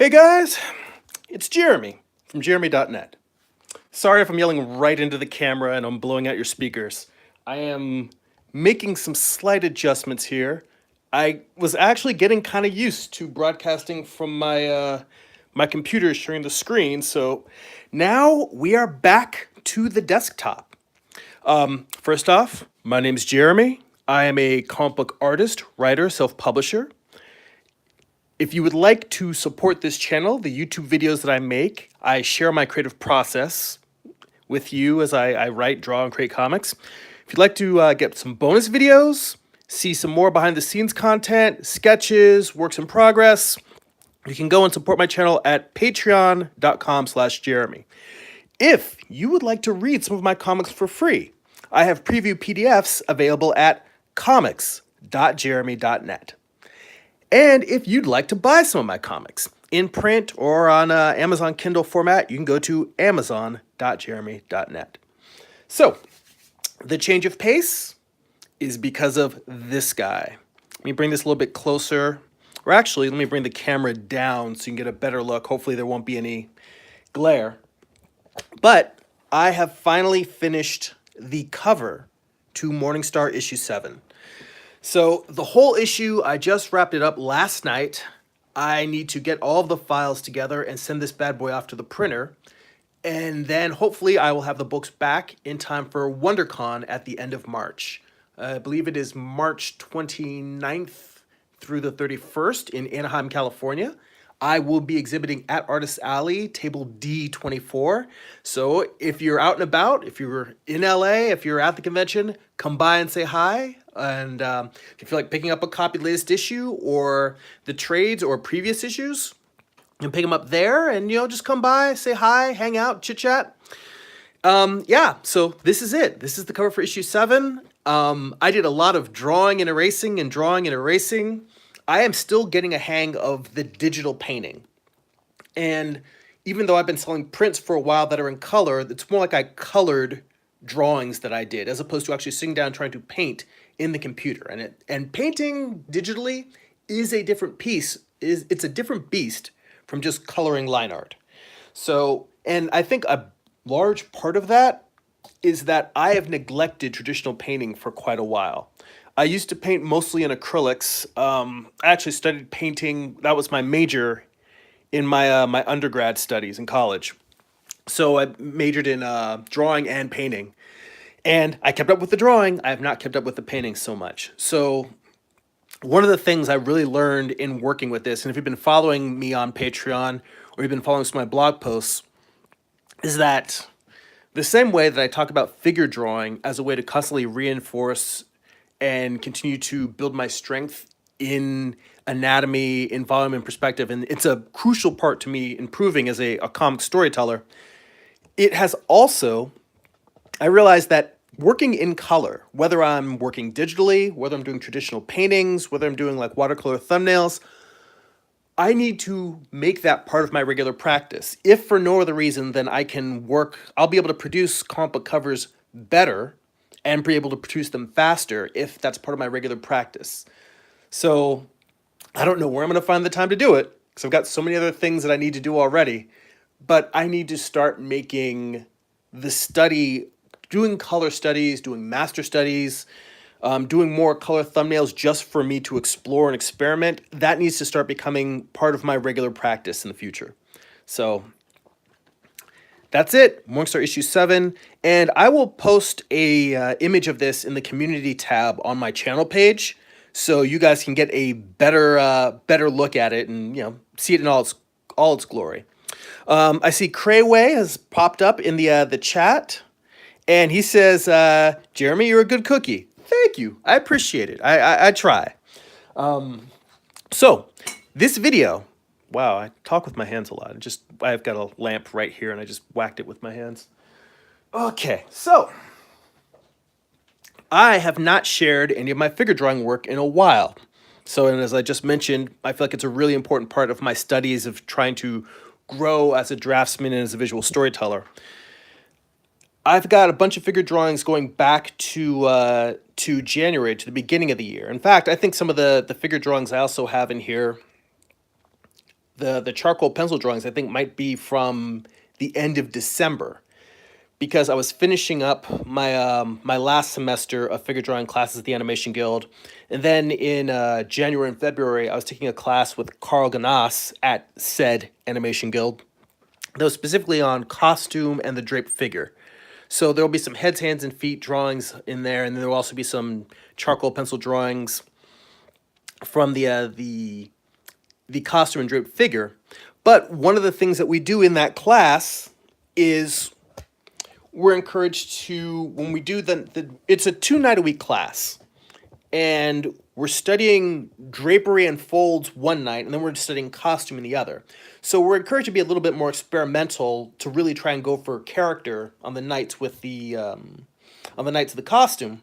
Hey guys, it's Jeremy from Jeremy.net. Sorry if I'm yelling right into the camera and I'm blowing out your speakers. I am making some slight adjustments here. I was actually getting kind of used to broadcasting from my computer sharing the screen, so now we are back to the desktop. First off, my name's Jeremy. I am a comic book artist, writer, self-publisher. If you would like to support this channel, the YouTube videos that I make, I share my creative process with you as I write, draw, and create comics. If you'd like to get some bonus videos, see some more behind the scenes content, sketches, works in progress, you can go and support my channel at patreon.com/Jeremy. If you would like to read some of my comics for free, I have preview PDFs available at comics.jeremy.net. And if you'd like to buy some of my comics in print or on Amazon Kindle format, you can go to amazon.jeremy.net. So, the change of pace is because of this guy. Let me bring this a little bit closer. Or actually, let me bring the camera down so you can get a better look. Hopefully there won't be any glare. But I have finally finished the cover to Morningstar issue 7. So the whole issue, I just wrapped it up last night. I need to get all of the files together and send this bad boy off to the printer. And then hopefully I will have the books back in time for WonderCon at the end of March. I believe it is March 29th through the 31st in Anaheim, California. I will be exhibiting at Artist Alley, table D24. So if you're out and about, if you're in LA, if you're at the convention, come by and say hi. And if you feel like picking up a copy of the latest issue or the trades or previous issues, you can pick them up there and, just come by, say hi, hang out, chit chat. Yeah, so this is it. This is the cover for issue 7. I did a lot of drawing and erasing and drawing and erasing. I am still getting a hang of the digital painting. And even though I've been selling prints for a while that are in color, it's more like I colored drawings that I did as opposed to actually sitting down trying to paint in the computer. And painting digitally is a different piece. It's a different beast from just coloring line art. So, and I think a large part of that is that I have neglected traditional painting for quite a while. I used to paint mostly in acrylics. I actually studied painting. That was my major in my undergrad studies in college. So I majored in drawing and painting. And I kept up with the drawing. I have not kept up with the painting so much. So one of the things I really learned in working with this, and if you've been following me on Patreon or you've been following some of my blog posts, is that the same way that I talk about figure drawing as a way to constantly reinforce and continue to build my strength in anatomy, in volume, and perspective, and it's a crucial part to me improving as a comic storyteller, it has also, I realized that working in color, whether I'm working digitally, whether I'm doing traditional paintings, whether I'm doing like watercolor thumbnails, I need to make that part of my regular practice. If for no other reason than I'll be able to produce comic book covers better and be able to produce them faster if that's part of my regular practice. So I don't know where I'm going to find the time to do it because I've got so many other things that I need to do already, but I need to start making the study, doing color studies, doing master studies, doing more color thumbnails just for me to explore and experiment. That needs to start becoming part of my regular practice in the future. So that's it, Morningstar issue 7, and I will post a image of this in the community tab on my channel page, so you guys can get a better look at it and see it in all its glory. I see Crayway has popped up in the chat, and he says, "Jeremy, you're a good cookie." Thank you, I appreciate it. I try. So this video. Wow, I talk with my hands a lot. I've got a lamp right here and I just whacked it with my hands. Okay, so I have not shared any of my figure drawing work in a while. So, and as I just mentioned, I feel like it's a really important part of my studies of trying to grow as a draftsman and as a visual storyteller. I've got a bunch of figure drawings going back to January, to the beginning of the year. In fact, I think some of the figure drawings I also have in here The charcoal pencil drawings I think might be from the end of December, because I was finishing up my last semester of figure drawing classes at the Animation Guild, and then in January and February I was taking a class with Carl Ganas at said Animation Guild that was specifically on costume and the draped figure. So there will be some heads, hands, and feet drawings in there, and then there will also be some charcoal pencil drawings from the costume and draped figure. But one of the things that we do in that class is we're encouraged to, when we do it's a 2 night a week class, and we're studying drapery and folds one night, and then we're studying costume in the other. So we're encouraged to be a little bit more experimental, to really try and go for character on the nights with on the nights of the costume.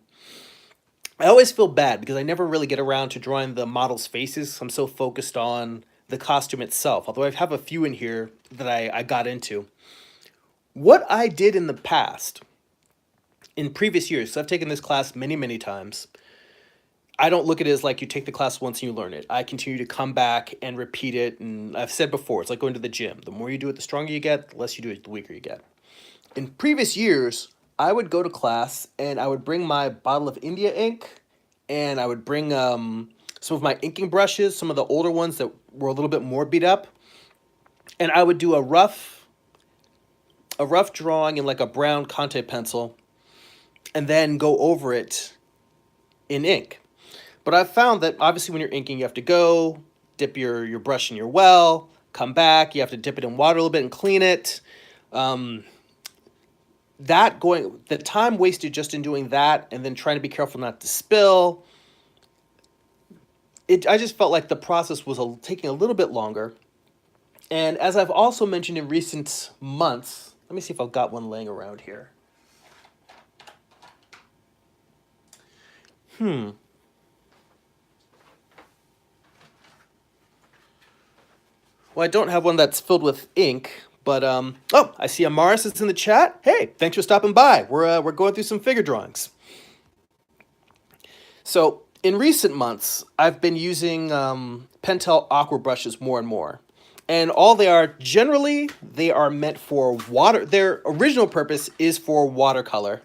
I always feel bad because I never really get around to drawing the models' faces. I'm so focused on the costume itself, although I have a few in here that I got into. What I did in the past, in previous years, so I've taken this class many, many times. I don't look at it as like you take the class once and you learn it. I continue to come back and repeat it. And I've said before, it's like going to the gym. The more you do it, the stronger you get. The less you do it, the weaker you get. In previous years, I would go to class and I would bring my bottle of India ink, and I would bring some of my inking brushes, some of the older ones that were a little bit more beat up, and I would do a rough drawing in like a brown Conte pencil, and then go over it in ink. But I've found that obviously when you're inking, you have to go dip your brush in your well, come back, you have to dip it in water a little bit and clean it. Um, the time wasted just in doing that and then trying to be careful not to spill. I just felt like the process was taking a little bit longer. And as I've also mentioned in recent months, let me see if I've got one laying around here. Well, I don't have one that's filled with ink, but oh, I see Amaris is in the chat. Hey, thanks for stopping by. We're going through some figure drawings. So in recent months, I've been using Pentel Aqua brushes more and more. And all they are, generally, they are meant for water. Their original purpose is for watercolor.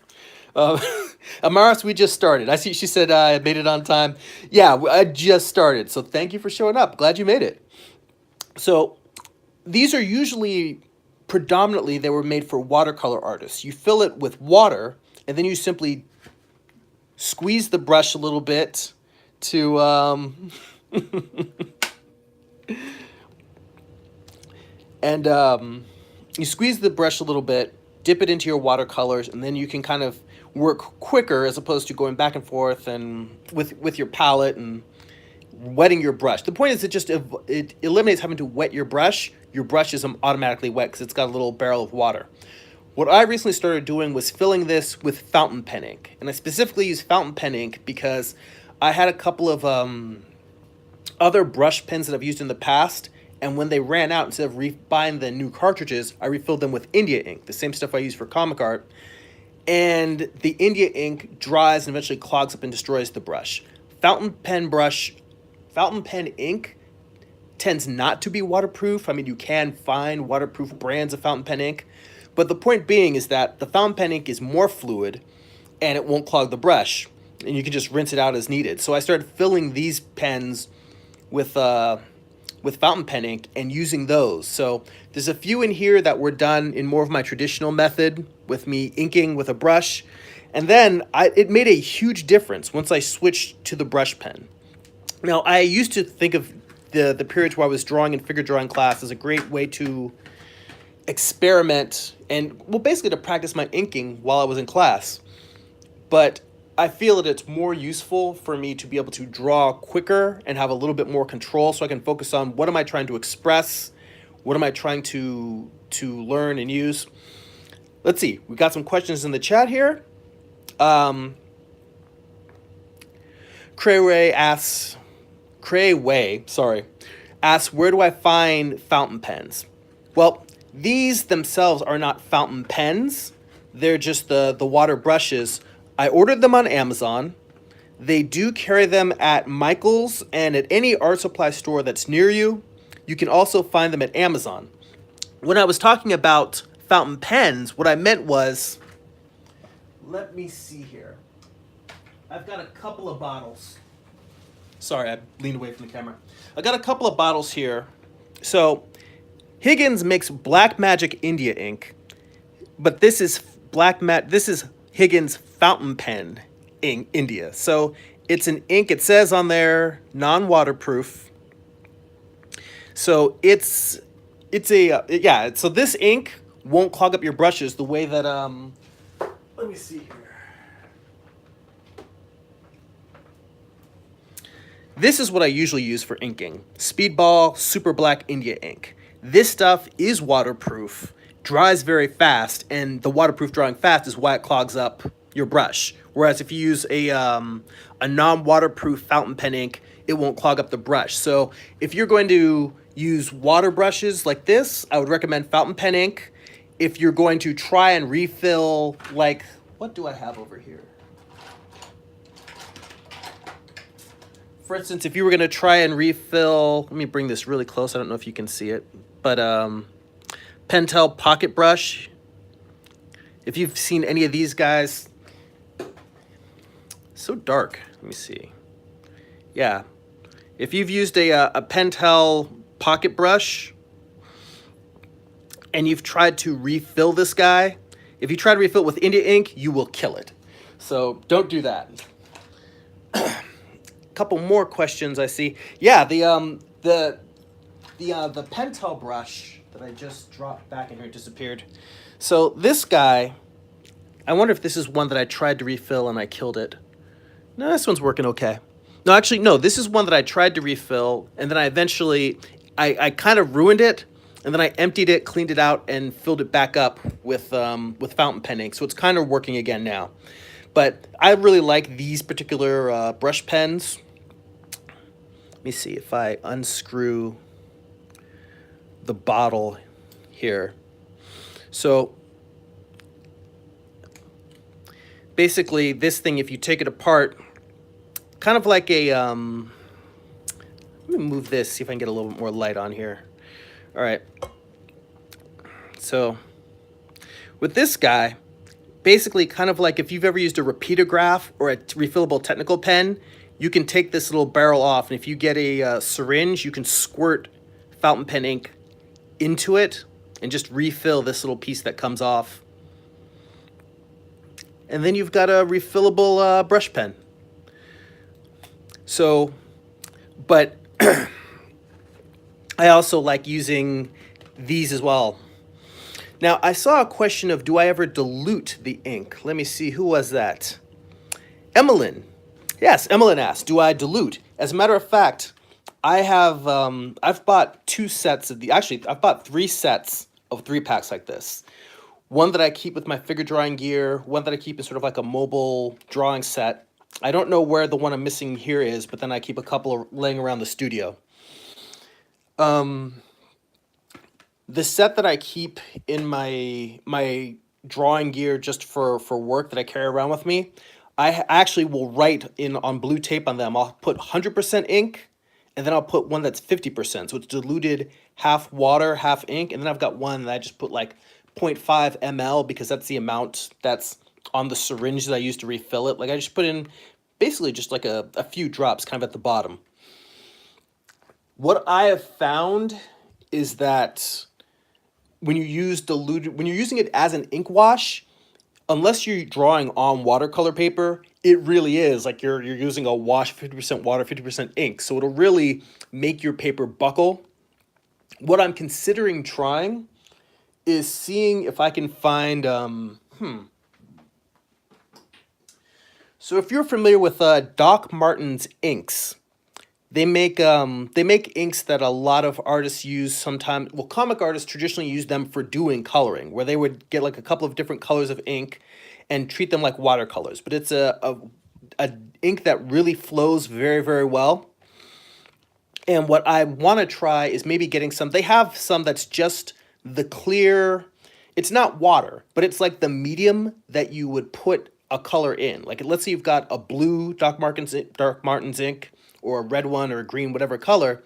Uh, Amaris, we just started. I see she said I made it on time. Yeah, I just started. So thank you for showing up. Glad you made it. So these are usually, predominantly, they were made for watercolor artists. You fill it with water, and then you simply squeeze the brush a little bit to and you squeeze the brush a little bit, dip it into your watercolors, and then you can kind of work quicker as opposed to going back and forth and with your palette and wetting your brush. The point is, it eliminates having to wet your brush. Your brush is automatically wet because it's got a little barrel of water. What I recently started doing was filling this with fountain pen ink, and I specifically use fountain pen ink because I had a couple of other brush pens that I've used in the past, and when they ran out, instead of buying the new cartridges, I refilled them with India ink, the same stuff I use for comic art, and the India ink dries and eventually clogs up and destroys the brush. Fountain pen ink tends not to be waterproof. I mean, you can find waterproof brands of fountain pen ink, but the point being is that the fountain pen ink is more fluid and it won't clog the brush, and you can just rinse it out as needed. So I started filling these pens with fountain pen ink and using those. So there's a few in here that were done in more of my traditional method with me inking with a brush, and then it made a huge difference once I switched to the brush pen. Now, I used to think of the periods where I was drawing in figure drawing class as a great way to experiment and, well, basically to practice my inking while I was in class. But I feel that it's more useful for me to be able to draw quicker and have a little bit more control, so I can focus on what am I trying to express, what am I trying to learn and use. Let's see, we got some questions in the chat here. Crayway asks, where do I find fountain pens? Well, these themselves are not fountain pens. They're just the water brushes. I ordered them on Amazon. They do carry them at Michael's and at any art supply store that's near you. You can also find them at Amazon. When I was talking about fountain pens, what I meant was, let me see here. I've got a couple of bottles. Sorry, I leaned away from the camera. I got a couple of bottles here. So, Higgins makes Black Magic India ink, but this is this is Higgins fountain pen ink India. So, it's an ink, it says on there non-waterproof. So, it's a yeah, so this ink won't clog up your brushes the way that let me see here. This is what I usually use for inking. Speedball Super Black India ink. This stuff is waterproof, dries very fast, and the waterproof drying fast is why it clogs up your brush. Whereas if you use a non-waterproof fountain pen ink, it won't clog up the brush. So if you're going to use water brushes like this, I would recommend fountain pen ink. If you're going to try and refill, like, what do I have over here? For instance, if you were going to try and refill, let me bring this really close. I don't know if you can see it, but Pentel Pocket Brush. If you've seen any of these guys, so dark. Let me see. Yeah, if you've used a Pentel Pocket Brush and you've tried to refill this guy, if you try to refill it with India ink, you will kill it. So don't do that. Couple more questions I see. Yeah, the Pentel brush that I just dropped back in here disappeared. So this guy, I wonder if this is one that I tried to refill and I killed it. No, this one's working okay. No, actually, no, this is one that I tried to refill and then I eventually, I kind of ruined it and then I emptied it, cleaned it out, and filled it back up with fountain pen ink. So it's kind of working again now. But I really like these particular brush pens. Let me see if I unscrew the bottle here. So basically this thing, if you take it apart, kind of like a, let me move this, see if I can get a little bit more light on here. All right. So with this guy, basically kind of like if you've ever used a repeatograph or a refillable technical pen, you can take this little barrel off, and if you get a syringe, you can squirt fountain pen ink into it and just refill this little piece that comes off. And then you've got a refillable brush pen. So, but I also like using these as well. Now, I saw a question of, do I ever dilute the ink? Let me see, who was that? Emmeline. Yes, Emmeline asked, do I dilute? As a matter of fact, I have, I've bought 2 sets of actually, I've bought 3 sets of 3-packs like this. One that I keep with my figure drawing gear, one that I keep in sort of like a mobile drawing set. I don't know where the one I'm missing here is, but then I keep a couple laying around the studio. The set that I keep in my drawing gear just for work that I carry around with me, I actually will write on blue tape on them. I'll put 100% ink, and then I'll put one that's 50%. So it's diluted, half water, half ink. And then I've got one that I just put like 0.5 ml because that's the amount that's on the syringe that I use to refill it. Like I just put in basically just like a few drops kind of at the bottom. What I have found is that when you use when you're using it as an ink wash, unless you're drawing on watercolor paper, it really is like you're using a wash, 50% water, 50% ink. So it'll really make your paper buckle. What I'm considering trying is seeing if I can find, So if you're familiar with Doc Martens inks, they make inks that a lot of artists use sometimes. Well, comic artists traditionally use them for doing coloring, where they would get like a couple of different colors of ink and treat them like watercolors. But it's a ink that really flows very, very well. And what I want to try is maybe getting some. They have some that's just the clear. It's not water, but it's like the medium that you would put a color in. Like let's say you've got a blue Doc Martens ink, or a red one or a green, whatever color.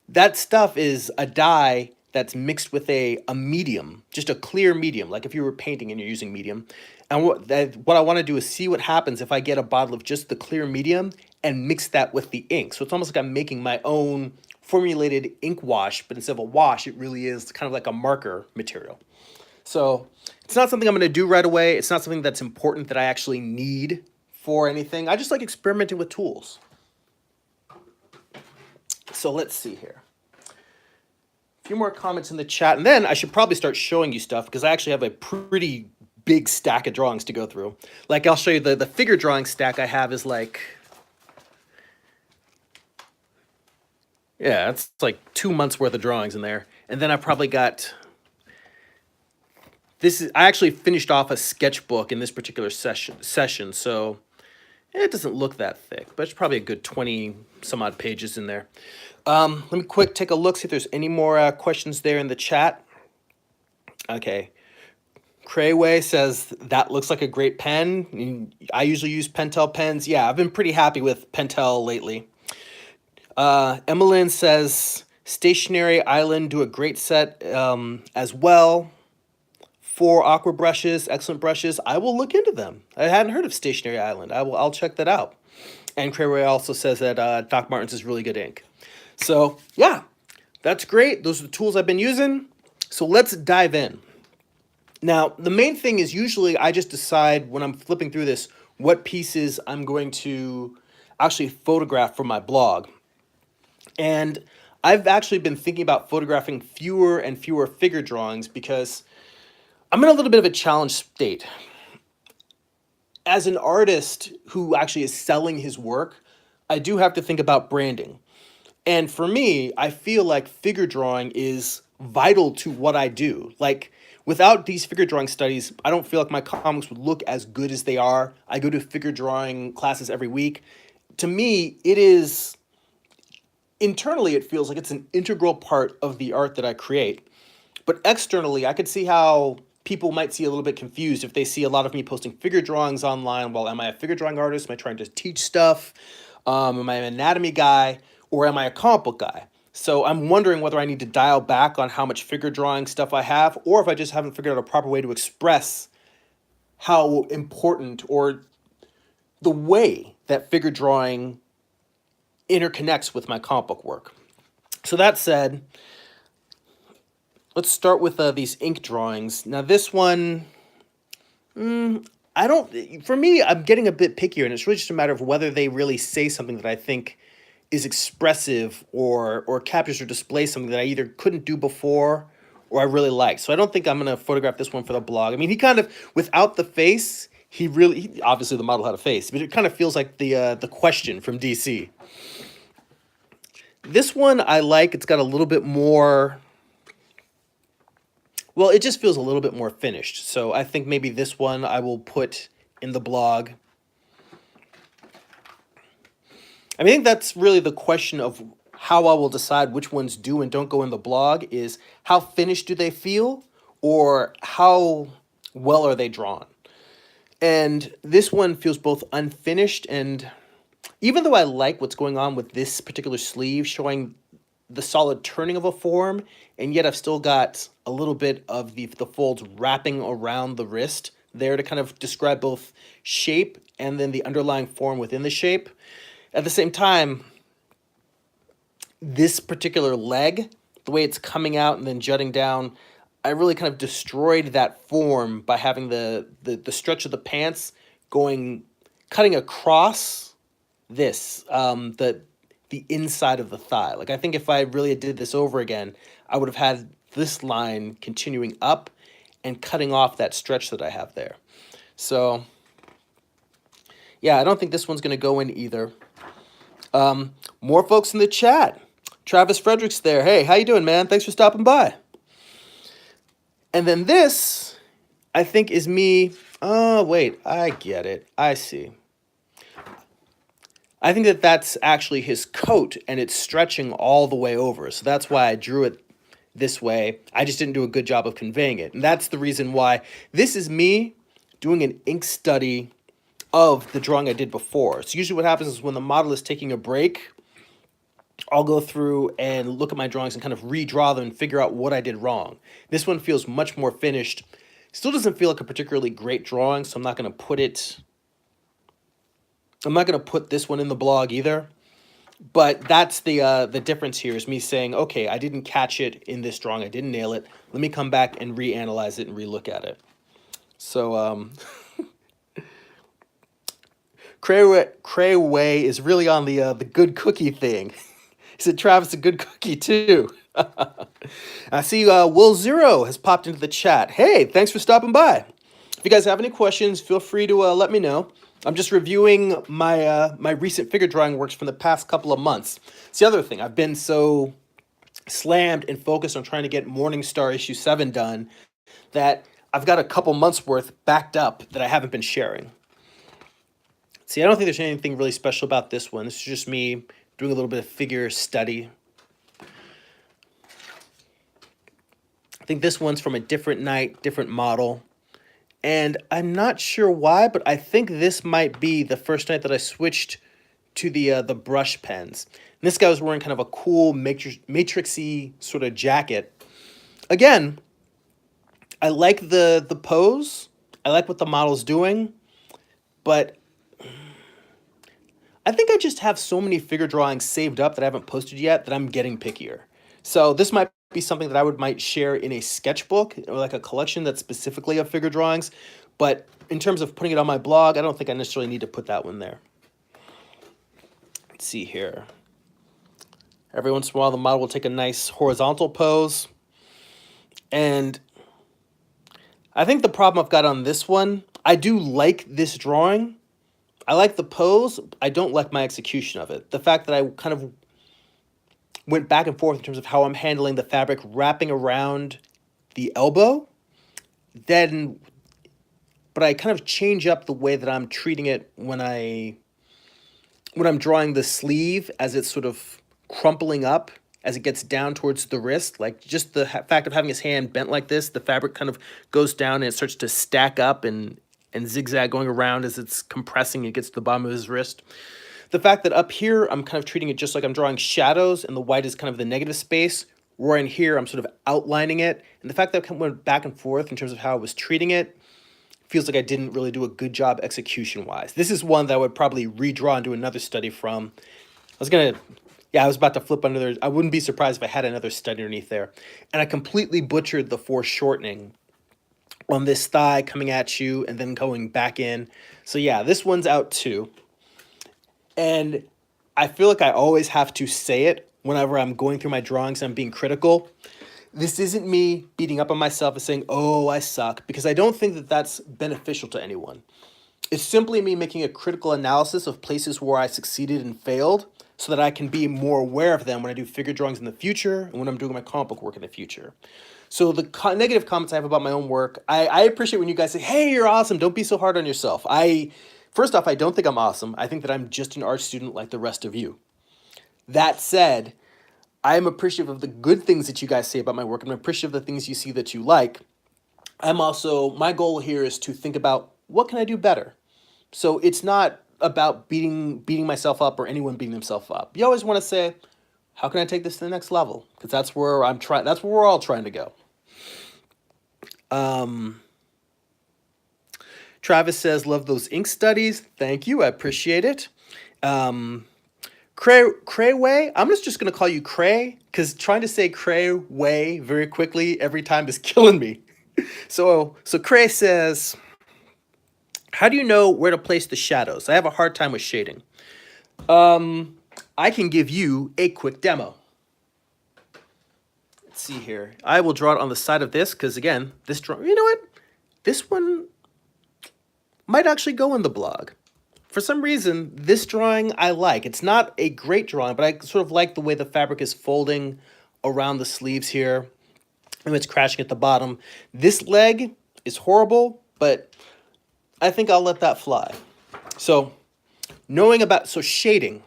that stuff is a dye that's mixed with a medium, just a clear medium, like if you were painting and you're using medium. And what I want to do is see what happens if I get a bottle of just the clear medium and mix that with the ink. So it's almost like I'm making my own formulated ink wash, but instead of a wash, it really is kind of like a marker material. So it's not something I'm going to do right away. It's not something that's important that I actually need for anything. I just like experimenting with tools. So let's see here. A few more comments in the chat, and then I should probably start showing you stuff because I actually have a pretty big stack of drawings to go through. Like I'll show you the figure drawing stack I have is like, yeah, it's like 2 months worth of drawings in there. And then I've probably got, I actually finished off a sketchbook in this particular session, so it doesn't look that thick, but it's probably a good 20 some odd pages in there. Let me quick take a look, see if there's any more questions there in the chat. Okay. Crayway says, that looks like a great pen. I usually use Pentel pens. Yeah, I've been pretty happy with Pentel lately. Emmeline says, Stationary Island do a great set as well. 4 aqua brushes, excellent brushes. I will look into them. I hadn't heard of Stationary Island. I'll check that out. And Crayway also says that Doc Martens is really good ink. So yeah, that's great. Those are the tools I've been using. So let's dive in. Now, the main thing is usually I just decide when I'm flipping through this what pieces I'm going to actually photograph for my blog. And I've actually been thinking about photographing fewer and fewer figure drawings because I'm in a little bit of a challenge state. As an artist who actually is selling his work, I do have to think about branding. And for me, I feel like figure drawing is vital to what I do. Like, without these figure drawing studies, I don't feel like my comics would look as good as they are. I go to figure drawing classes every week. To me, it is, internally, it feels like it's an integral part of the art that I create. But externally, I could see how people might see a little bit confused if they see a lot of me posting figure drawings online. Well, am I a figure drawing artist? Am I trying to teach stuff? Am I an anatomy guy? Or am I a comic book guy? So I'm wondering whether I need to dial back on how much figure drawing stuff I have, or if I just haven't figured out a proper way to express how important or the way that figure drawing interconnects with my comic book work. So that said, let's start with these ink drawings. Now this one, for me, I'm getting a bit pickier, and it's really just a matter of whether they really say something that I think is expressive or captures or displays something that I either couldn't do before or I really like. So I don't think I'm going to photograph this one for the blog. I mean, he kind of, without the face, obviously the model had a face, but it kind of feels like the Question from DC. This one I like. It's got a little bit more, well, it just feels a little bit more finished. So I think maybe this one I will put in the blog. I think that's really the question of how I will decide which ones do and don't go in the blog, is how finished do they feel, or how well are they drawn? And this one feels both unfinished, and even though I like what's going on with this particular sleeve, showing the solid turning of a form, and yet I've still got a little bit of the folds wrapping around the wrist there to kind of describe both shape and then the underlying form within the shape. At the same time, this particular leg, the way it's coming out and then jutting down, I really kind of destroyed that form by having the stretch of the pants cutting across this, the inside of the thigh. Like, I think if I really did this over again, I would have had this line continuing up and cutting off that stretch that I have there. So, yeah, I don't think this one's going to go in either. More folks in the chat. Travis Frederick's there. Hey, how you doing, man? Thanks for stopping by. And then this, I think, is me. Oh, wait, I get it. I see. I think that that's actually his coat, and it's stretching all the way over. So that's why I drew it this way. I just didn't do a good job of conveying it. And that's the reason why this is me doing an ink study of the drawing I did before. So usually what happens is when the model is taking a break, I'll go through and look at my drawings and kind of redraw them and figure out what I did wrong. This one feels much more finished. Still doesn't feel like a particularly great drawing, so I'm not going to put it. I'm not going to put this one in the blog either. But that's the difference here is me saying, okay, I didn't catch it in this drawing. I didn't nail it. Let me come back and reanalyze it and relook at it. So Crayway is really on the good cookie thing. He said, Travis, a good cookie too. I see Will Zero has popped into the chat. Hey, thanks for stopping by. If you guys have any questions, feel free to let me know. I'm just reviewing my recent figure drawing works from the past couple of months. It's the other thing. I've been so slammed and focused on trying to get Morningstar issue 7 done that I've got a couple months worth backed up that I haven't been sharing. See, I don't think there's anything really special about this one. This is just me doing a little bit of figure study. I think this one's from a different night, different model. And I'm not sure why, but I think this might be the first night that I switched to the brush pens. And this guy was wearing kind of a cool matrixy sort of jacket. Again, I like the pose. I like what the model's doing, but I think I just have so many figure drawings saved up that I haven't posted yet that I'm getting pickier. So this might be something that I might share in a sketchbook or like a collection that's specifically of figure drawings. But in terms of putting it on my blog, I don't think I necessarily need to put that one there. Let's see here. Every once in a while, the model will take a nice horizontal pose. And I think the problem I've got on this one, I do like this drawing. I like the pose. I don't like my execution of it. The fact that I kind of went back and forth in terms of how I'm handling the fabric wrapping around the elbow, then, but I kind of change up the way that I'm treating it when I'm drawing the sleeve as it's sort of crumpling up as it gets down towards the wrist. Like just the fact of having his hand bent like this, the fabric kind of goes down and it starts to stack up and zigzag going around as it's compressing, it gets to the bottom of his wrist. The fact that up here, I'm kind of treating it just like I'm drawing shadows and the white is kind of the negative space, where in here, I'm sort of outlining it. And the fact that I went back and forth in terms of how I was treating it feels like I didn't really do a good job execution-wise. This is one that I would probably redraw and do another study from. I was about to flip under there. I wouldn't be surprised if I had another study underneath there. And I completely butchered the foreshortening on this thigh coming at you and then going back in. So yeah, this one's out too. And I feel like I always have to say it whenever I'm going through my drawings and I'm being critical. This isn't me beating up on myself and saying, oh, I suck, because I don't think that that's beneficial to anyone. It's simply me making a critical analysis of places where I succeeded and failed so that I can be more aware of them when I do figure drawings in the future and when I'm doing my comic book work in the future. So the negative comments I have about my own work, I appreciate when you guys say, hey, you're awesome, don't be so hard on yourself. First off, I don't think I'm awesome. I think that I'm just an art student like the rest of you. That said, I am appreciative of the good things that you guys say about my work. I'm appreciative of the things you see that you like. My goal here is to think about what can I do better? So it's not about beating myself up or anyone beating themselves up. You always want to say, how can I take this to the next level? Because that's where that's where we're all trying to go. Travis says, love those ink studies. Thank you. I appreciate it. Crayway, I'm just going to call you Cray, because trying to say Crayway very quickly every time is killing me. So Cray says, how do you know where to place the shadows? I have a hard time with shading. I can give you a quick demo. Let's see here. I will draw it on the side of this because, again, this drawing, you know what? This one might actually go in the blog. For some reason, this drawing I like. It's not a great drawing, but I sort of like the way the fabric is folding around the sleeves here and it's crashing at the bottom. This leg is horrible, but I think I'll let that fly. So shading.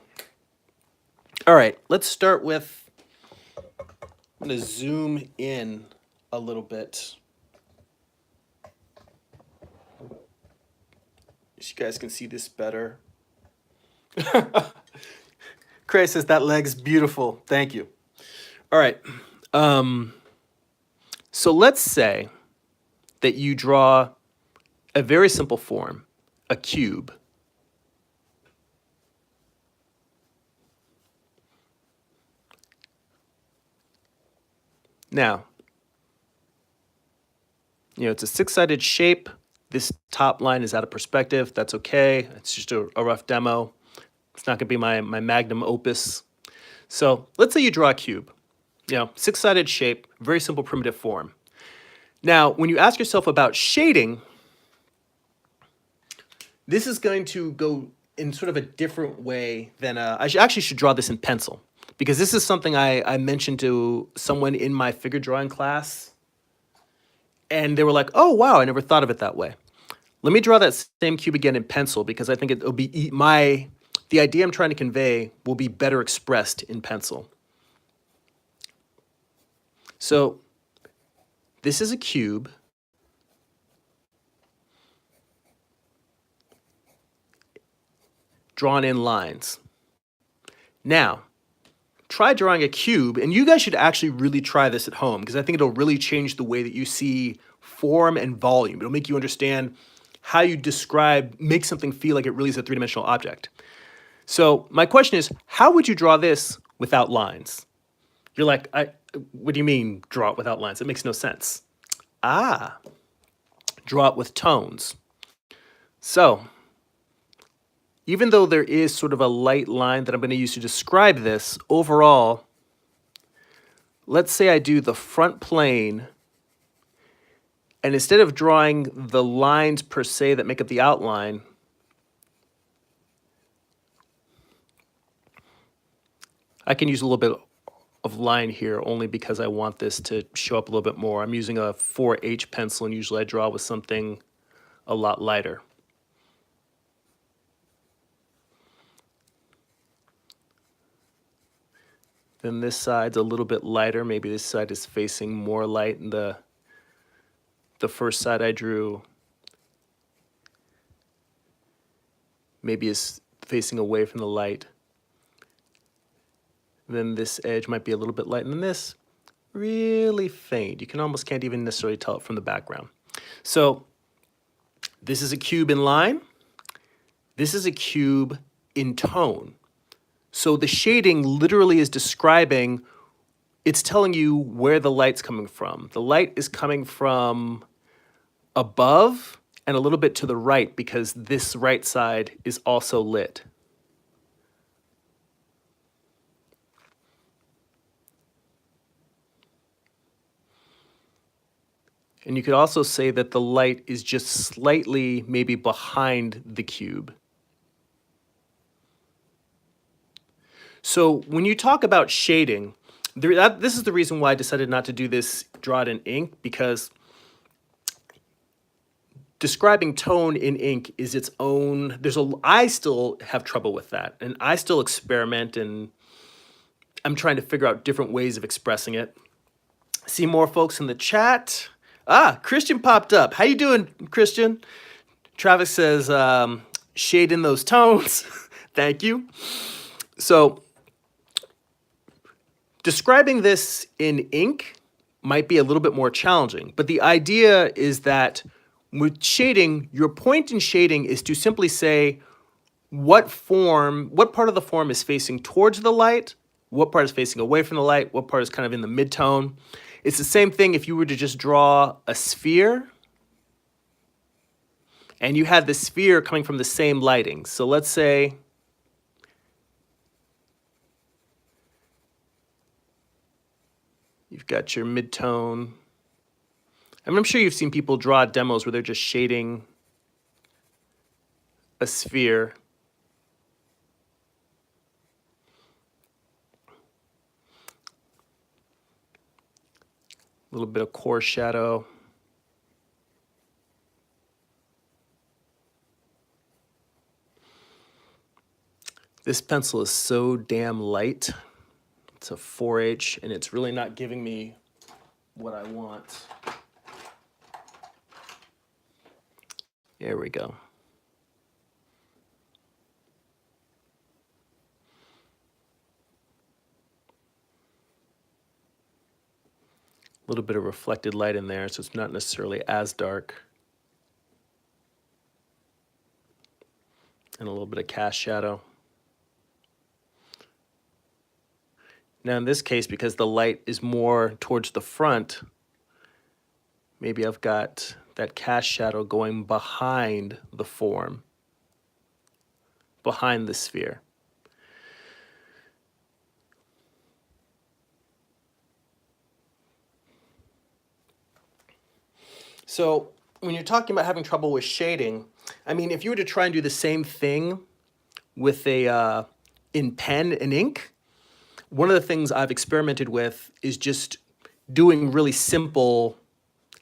All right, let's start with, I'm going to zoom in a little bit so you guys can see this better. Cray says that leg's beautiful. Thank you. All right. So let's say that you draw a very simple form, a cube. Now, it's a six-sided shape. This top line is out of perspective. That's okay. It's just a rough demo. It's not going to be my magnum opus. So let's say you draw a cube. Six-sided shape, very simple primitive form. Now, when you ask yourself about shading, this is going to go in sort of a different way than actually should draw this in pencil, because this is something I mentioned to someone in my figure drawing class, and they were like, oh, wow, I never thought of it that way. Let me draw that same cube again in pencil, because I think it'll be the idea I'm trying to convey will be better expressed in pencil. So this is a cube. Drawn in lines. Now, try drawing a cube, and you guys should actually really try this at home, because I think it'll really change the way that you see form and volume. It'll make you understand how you make something feel like it really is a three-dimensional object. So my question is, how would you draw this without lines? You're like, what do you mean draw it without lines? It makes no sense. Draw it with tones. So even though there is sort of a light line that I'm going to use to describe this, overall, let's say I do the front plane, and instead of drawing the lines per se that make up the outline, I can use a little bit of line here only because I want this to show up a little bit more. I'm using a 4H pencil, and usually I draw with something a lot lighter. Then this side's a little bit lighter. Maybe this side is facing more light, and the first side I drew maybe is facing away from the light. Then this edge might be a little bit lighter than this, really faint. You can't even necessarily tell it from the background. So this is a cube in line. This is a cube in tone. So the shading literally is describing, it's telling you where the light's coming from. The light is coming from above and a little bit to the right, because this right side is also lit. And you could also say that the light is just slightly maybe behind the cube. So when you talk about shading, this is the reason why I decided not to do this, draw it in ink, because describing tone in ink is its own, I still have trouble with that, and I still experiment, and I'm trying to figure out different ways of expressing it. See more folks in the chat. Christian popped up. How you doing, Christian? Travis says, shade in those tones. Thank you. So describing this in ink might be a little bit more challenging, but the idea is that with shading, your point in shading is to simply say what part of the form is facing towards the light, what part is facing away from the light, what part is kind of in the mid-tone. It's the same thing if you were to just draw a sphere and you had the sphere coming from the same lighting. So let's say you've got your mid-tone. I mean, I'm sure you've seen people draw demos where they're just shading a sphere. A little bit of core shadow. This pencil is so damn light. It's a 4H, and it's really not giving me what I want. There we go. little bit of reflected light in there, so it's not necessarily as dark. And a little bit of cast shadow. Now in this case, because the light is more towards the front, maybe I've got that cast shadow going behind the form, behind the sphere. So when you're talking about having trouble with shading, I mean, if you were to try and do the same thing with a in pen and ink, one of the things I've experimented with is just doing really simple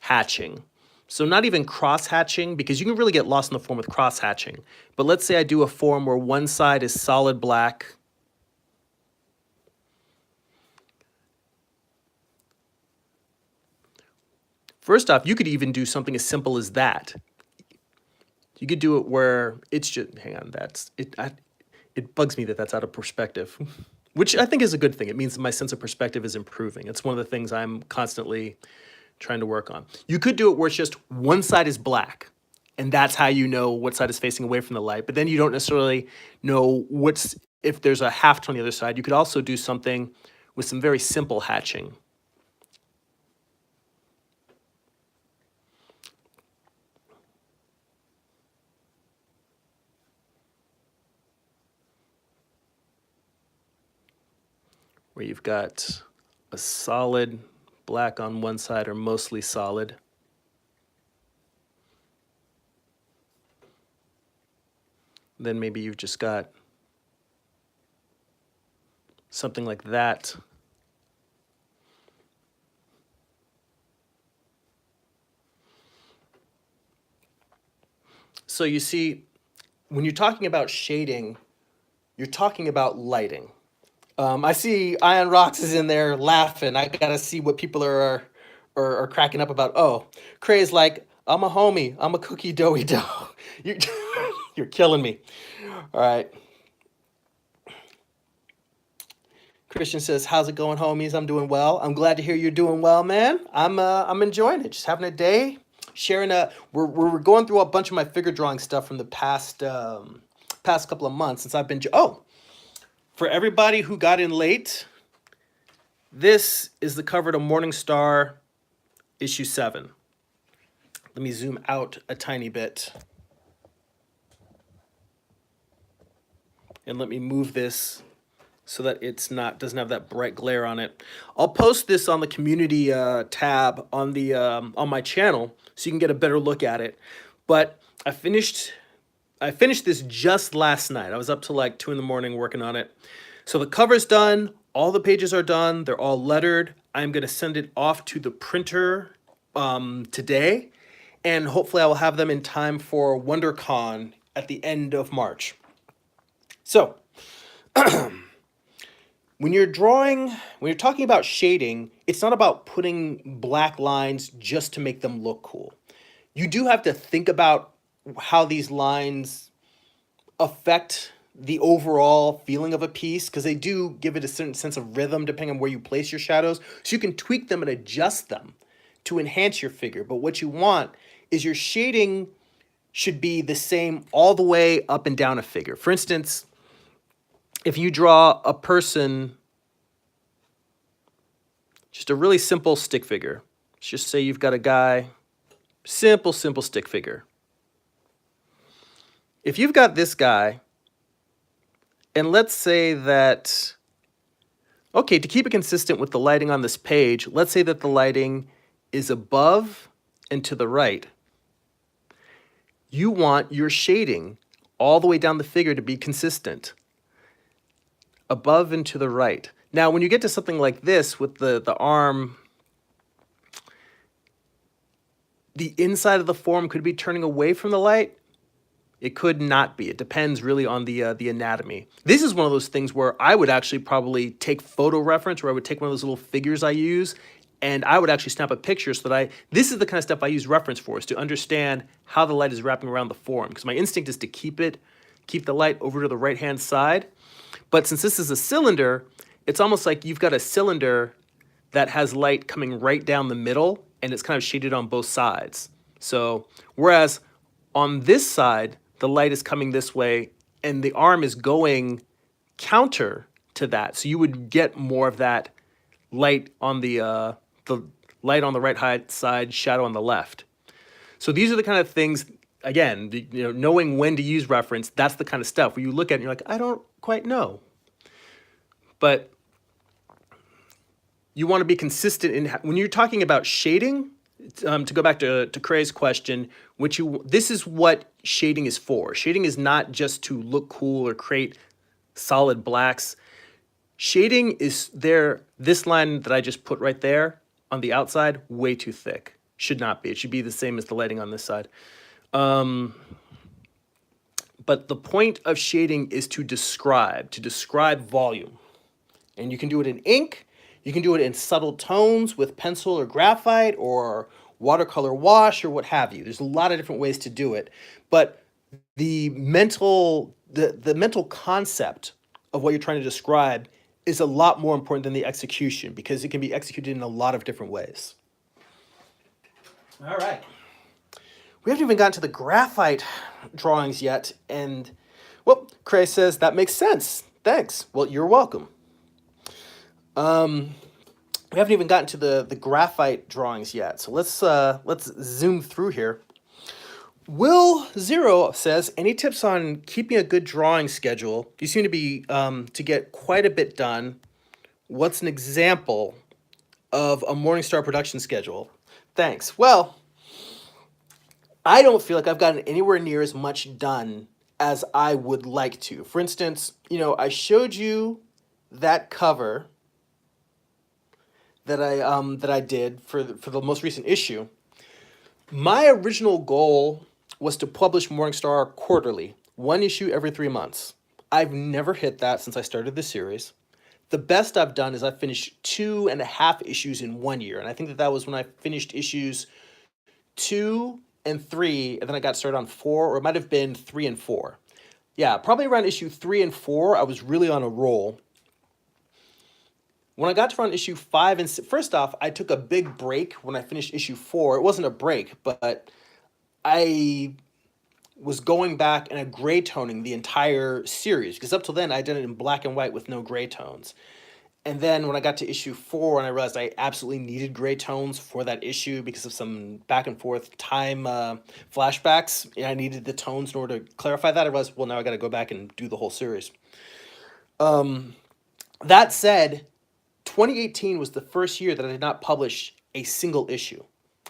hatching. So not even cross hatching, because you can really get lost in the form with cross hatching. But let's say I do a form where one side is solid black, first off, you could even do something as simple as that. You could do it where it's just, hang on, it bugs me that that's out of perspective, which I think is a good thing. It means my sense of perspective is improving. It's one of the things I'm constantly trying to work on. You could do it where it's just one side is black, and that's how you know what side is facing away from the light. But then you don't necessarily know if there's a half tone on the other side. You could also do something with some very simple hatching. Where you've got a solid black on one side, or mostly solid. Then maybe you've just got something like that. So you see, when you're talking about shading, you're talking about lighting. I see Ion Rocks is in there laughing. I gotta see what people are cracking up about. Oh, Cray's like, I'm a homie. I'm a cookie doughy dough. You're killing me. All right. Christian says, "How's it going, homies? I'm doing well. I'm glad to hear you're doing well, man. I'm enjoying it. Just having a day, sharing a. We're going through a bunch of my figure drawing stuff from the past couple of months since I've been. Oh, for everybody who got in late, this is the cover to Morningstar issue 7. Let me zoom out a tiny bit. And let me move this so that doesn't have that bright glare on it. I'll post this on the community tab on the on my channel so you can get a better look at it. But I finished this just last night. I was up till like 2 in the morning working on it. So the cover's done, all the pages are done, they're all lettered. I'm gonna send it off to the printer today, and hopefully I will have them in time for WonderCon at the end of March. So, when you're talking about shading, it's not about putting black lines just to make them look cool. You do have to think about how these lines affect the overall feeling of a piece, because they do give it a certain sense of rhythm depending on where you place your shadows. So you can tweak them and adjust them to enhance your figure. But what you want is your shading should be the same all the way up and down a figure. For instance, if you draw a person, just a really simple stick figure. Let's just say you've got a guy, simple stick figure. If you've got this guy, and let's say that, okay, to keep it consistent with the lighting on this page, let's say that the lighting is above and to the right. You want your shading all the way down the figure to be consistent, above and to the right. Now, when you get to something like this with the arm, the inside of the form could be turning away from the light. It could not be. It depends really on the anatomy. This is one of those things where I would actually probably take photo reference, where I would take one of those little figures I use, and I would actually snap a picture so that this is the kind of stuff I use reference for, is to understand how the light is wrapping around the form, because my instinct is to keep the light over to the right-hand side. But since this is a cylinder, it's almost like you've got a cylinder that has light coming right down the middle, and it's kind of shaded on both sides. So whereas on this side, the light is coming this way, and the arm is going counter to that. So you would get more of that light on the light on the right side, shadow on the left. So these are the kind of things. Again, knowing when to use reference. That's the kind of stuff where you look at it and you're like, I don't quite know. But you want to be consistent in when you're talking about shading. To go back to Craig's question, this is what shading is for. Shading is not just to look cool or create solid blacks. Shading is there. This line that I just put right there on the outside, way too thick. Should not be. It should be the same as the lighting on this side. But the point of shading is to describe volume. And you can do it in ink. You can do it in subtle tones with pencil or graphite or watercolor wash or what have you. There's a lot of different ways to do it. But the mental concept of what you're trying to describe is a lot more important than the execution, because it can be executed in a lot of different ways. All right. We haven't even gotten to the graphite drawings yet. And, well, Craig says, that makes sense. Thanks. Well, you're welcome. We haven't even gotten to the graphite drawings yet. So let's zoom through here. Will Zero says, any tips on keeping a good drawing schedule? You seem to be to get quite a bit done. What's an example of a Morningstar production schedule? Thanks. Well, I don't feel like I've gotten anywhere near as much done as I would like to. For instance, I showed you that cover that I did for the most recent issue. My original goal was to publish Morningstar quarterly, one issue every 3 months. I've never hit that since I started the series. The best I've done is I've finished 2.5 issues in 1 year, and I think that was when I finished issues 2 and 3, and then I got started on 4, or it might have been 3 and 4. Yeah, probably around issue 3 and 4, I was really on a roll. When I got to around issue 5 and 6, first off, I took a big break when I finished issue 4. It wasn't a break, but I was going back and gray toning the entire series, because up till then I did it in black and white with no gray tones. And then when I got to issue 4 and I realized I absolutely needed gray tones for that issue because of some back and forth time flashbacks, and I needed the tones in order to clarify that, I realized, well, now I got to go back and do the whole series. That said, 2018 was the first year that I did not publish a single issue.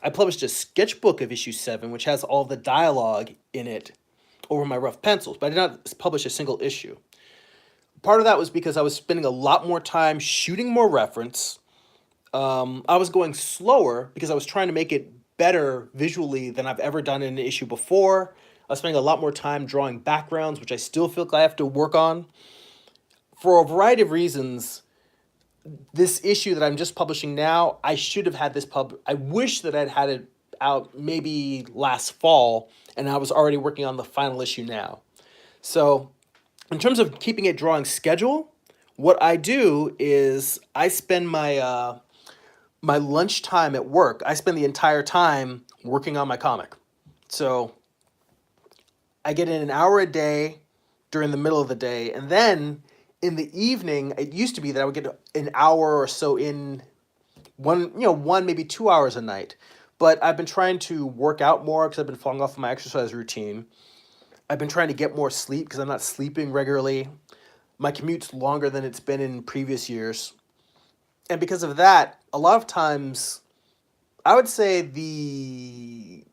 I published a sketchbook of issue 7, which has all the dialogue in it over my rough pencils, but I did not publish a single issue. Part of that was because I was spending a lot more time shooting more reference. I was going slower because I was trying to make it better visually than I've ever done in an issue before. I was spending a lot more time drawing backgrounds, which I still feel like I have to work on. For a variety of reasons, this issue that I'm just publishing now, I should have had this I wish that I'd had it out maybe last fall, and I was already working on the final issue now. So in terms of keeping a drawing schedule, what I do is I spend my my lunch time at work. I spend the entire time working on my comic. So I get in an hour a day during the middle of the day, and then in the evening, it used to be that I would get an hour or so in one, maybe 2 hours a night. But I've been trying to work out more because I've been falling off of my exercise routine. I've been trying to get more sleep because I'm not sleeping regularly. My commute's longer than it's been in previous years. And because of that, a lot of times, I would say the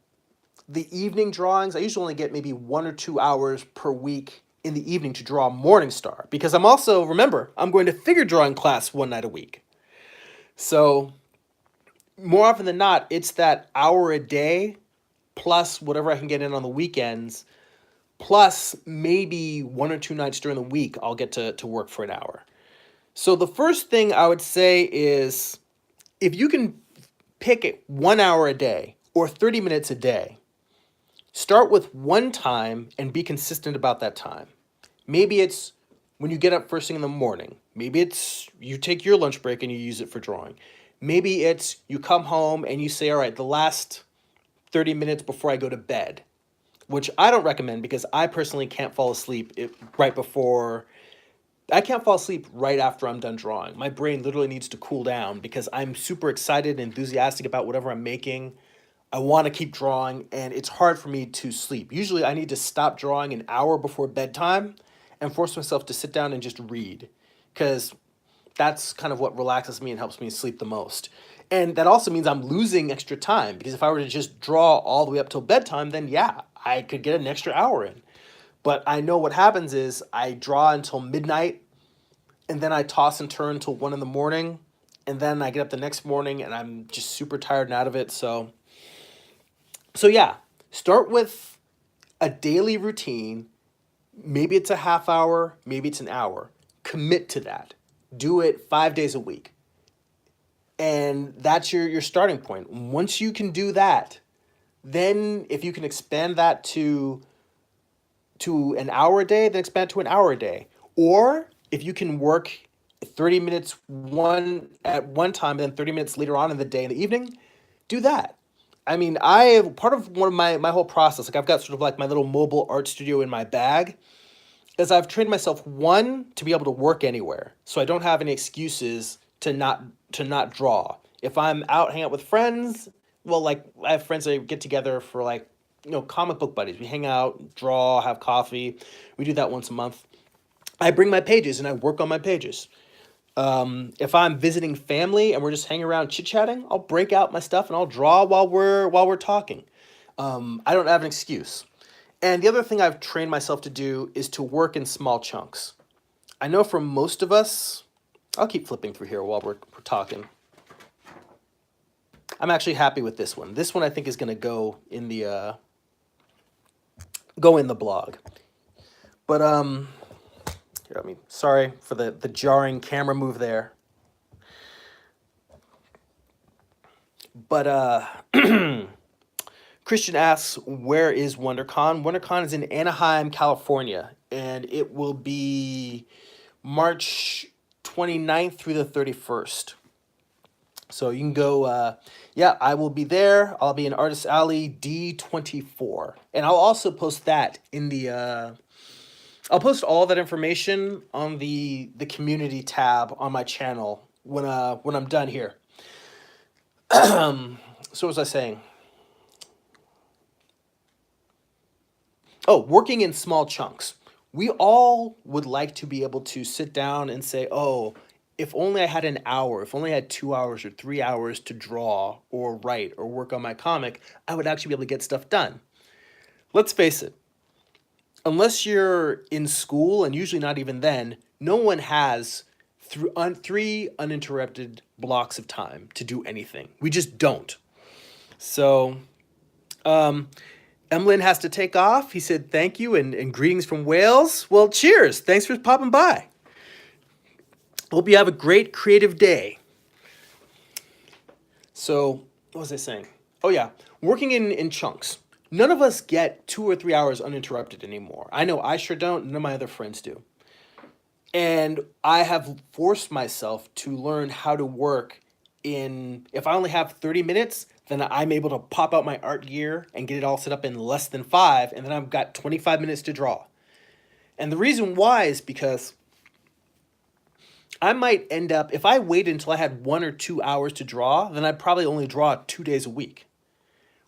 evening drawings, I usually only get maybe 1 or 2 hours per week in the evening to draw Morningstar, because I'm also, remember, I'm going to figure drawing class 1 night a week. So more often than not, it's that hour a day plus whatever I can get in on the weekends, plus maybe 1 or 2 nights during the week I'll get to work for an hour. So the first thing I would say is, if you can pick it 1 hour a day or 30 minutes a day, start with one time and be consistent about that time. Maybe it's when you get up first thing in the morning. Maybe it's you take your lunch break and you use it for drawing. Maybe it's you come home and you say, all right, the last 30 minutes before I go to bed, which I don't recommend because I personally can't fall asleep right before. I can't fall asleep right after I'm done drawing. My brain literally needs to cool down because I'm super excited and enthusiastic about whatever I'm making. I want to keep drawing, and it's hard for me to sleep. Usually, I need to stop drawing an hour before bedtime and force myself to sit down and just read because that's kind of what relaxes me and helps me sleep the most. And that also means I'm losing extra time because if I were to just draw all the way up till bedtime, then yeah, I could get an extra hour in. But I know what happens is I draw until midnight and then I toss and turn until 1 in the morning. And then I get up the next morning and I'm just super tired and out of it. So yeah, start with a daily routine. Maybe it's a half hour, maybe it's an hour. Commit to that. Do it 5 days a week. And that's your starting point. Once you can do that, then if you can expand that to an hour a day, then expand to an hour a day. Or if you can work 30 minutes at one time, then 30 minutes later on in the day in the evening, do that. I mean, I part of one of my whole process, like I've got sort of like my little mobile art studio in my bag, is I've trained myself one to be able to work anywhere. So I don't have any excuses to not draw. If I'm out hanging out with friends, well, like I have friends that get together for like, comic book buddies. We hang out, draw, have coffee. We do that once a month. I bring my pages and I work on my pages. If I'm visiting family and we're just hanging around chit chatting, I'll break out my stuff and I'll draw while we're talking. I don't have an excuse. And the other thing I've trained myself to do is to work in small chunks. I know for most of us, I'll keep flipping through here while we're talking. I'm actually happy with this one. This one I think is going to go in the blog. But here, sorry for the jarring camera move there. But Christian asks, where is WonderCon? WonderCon is in Anaheim, California, and it will be March 29th through the 31st. So you can go, yeah, I will be there. I'll be in Artist Alley D24. And I'll also post that in I'll post all that information on the community tab on my channel when I'm done here. So what was I saying? Oh, working in small chunks. We all would like to be able to sit down and say, oh, if only I had an hour, if only I had 2 hours or 3 hours to draw or write or work on my comic, I would actually be able to get stuff done. Let's face it, unless you're in school, and usually not even then, no one has three uninterrupted blocks of time to do anything. We just don't. So, Emlyn has to take off. He said thank you and greetings from Wales. Well, cheers. Thanks for popping by. Hope you have a great creative day. So, what was I saying? Oh, yeah. Working in chunks. None of us get 2 or 3 hours uninterrupted anymore. I know I sure don't. None of my other friends do. And I have forced myself to learn how to work if I only have 30 minutes, then I'm able to pop out my art gear and get it all set up in less than 5, and then I've got 25 minutes to draw. And the reason why is because I might end up, if I waited until I had 1 or 2 hours to draw, then I'd probably only draw 2 days a week.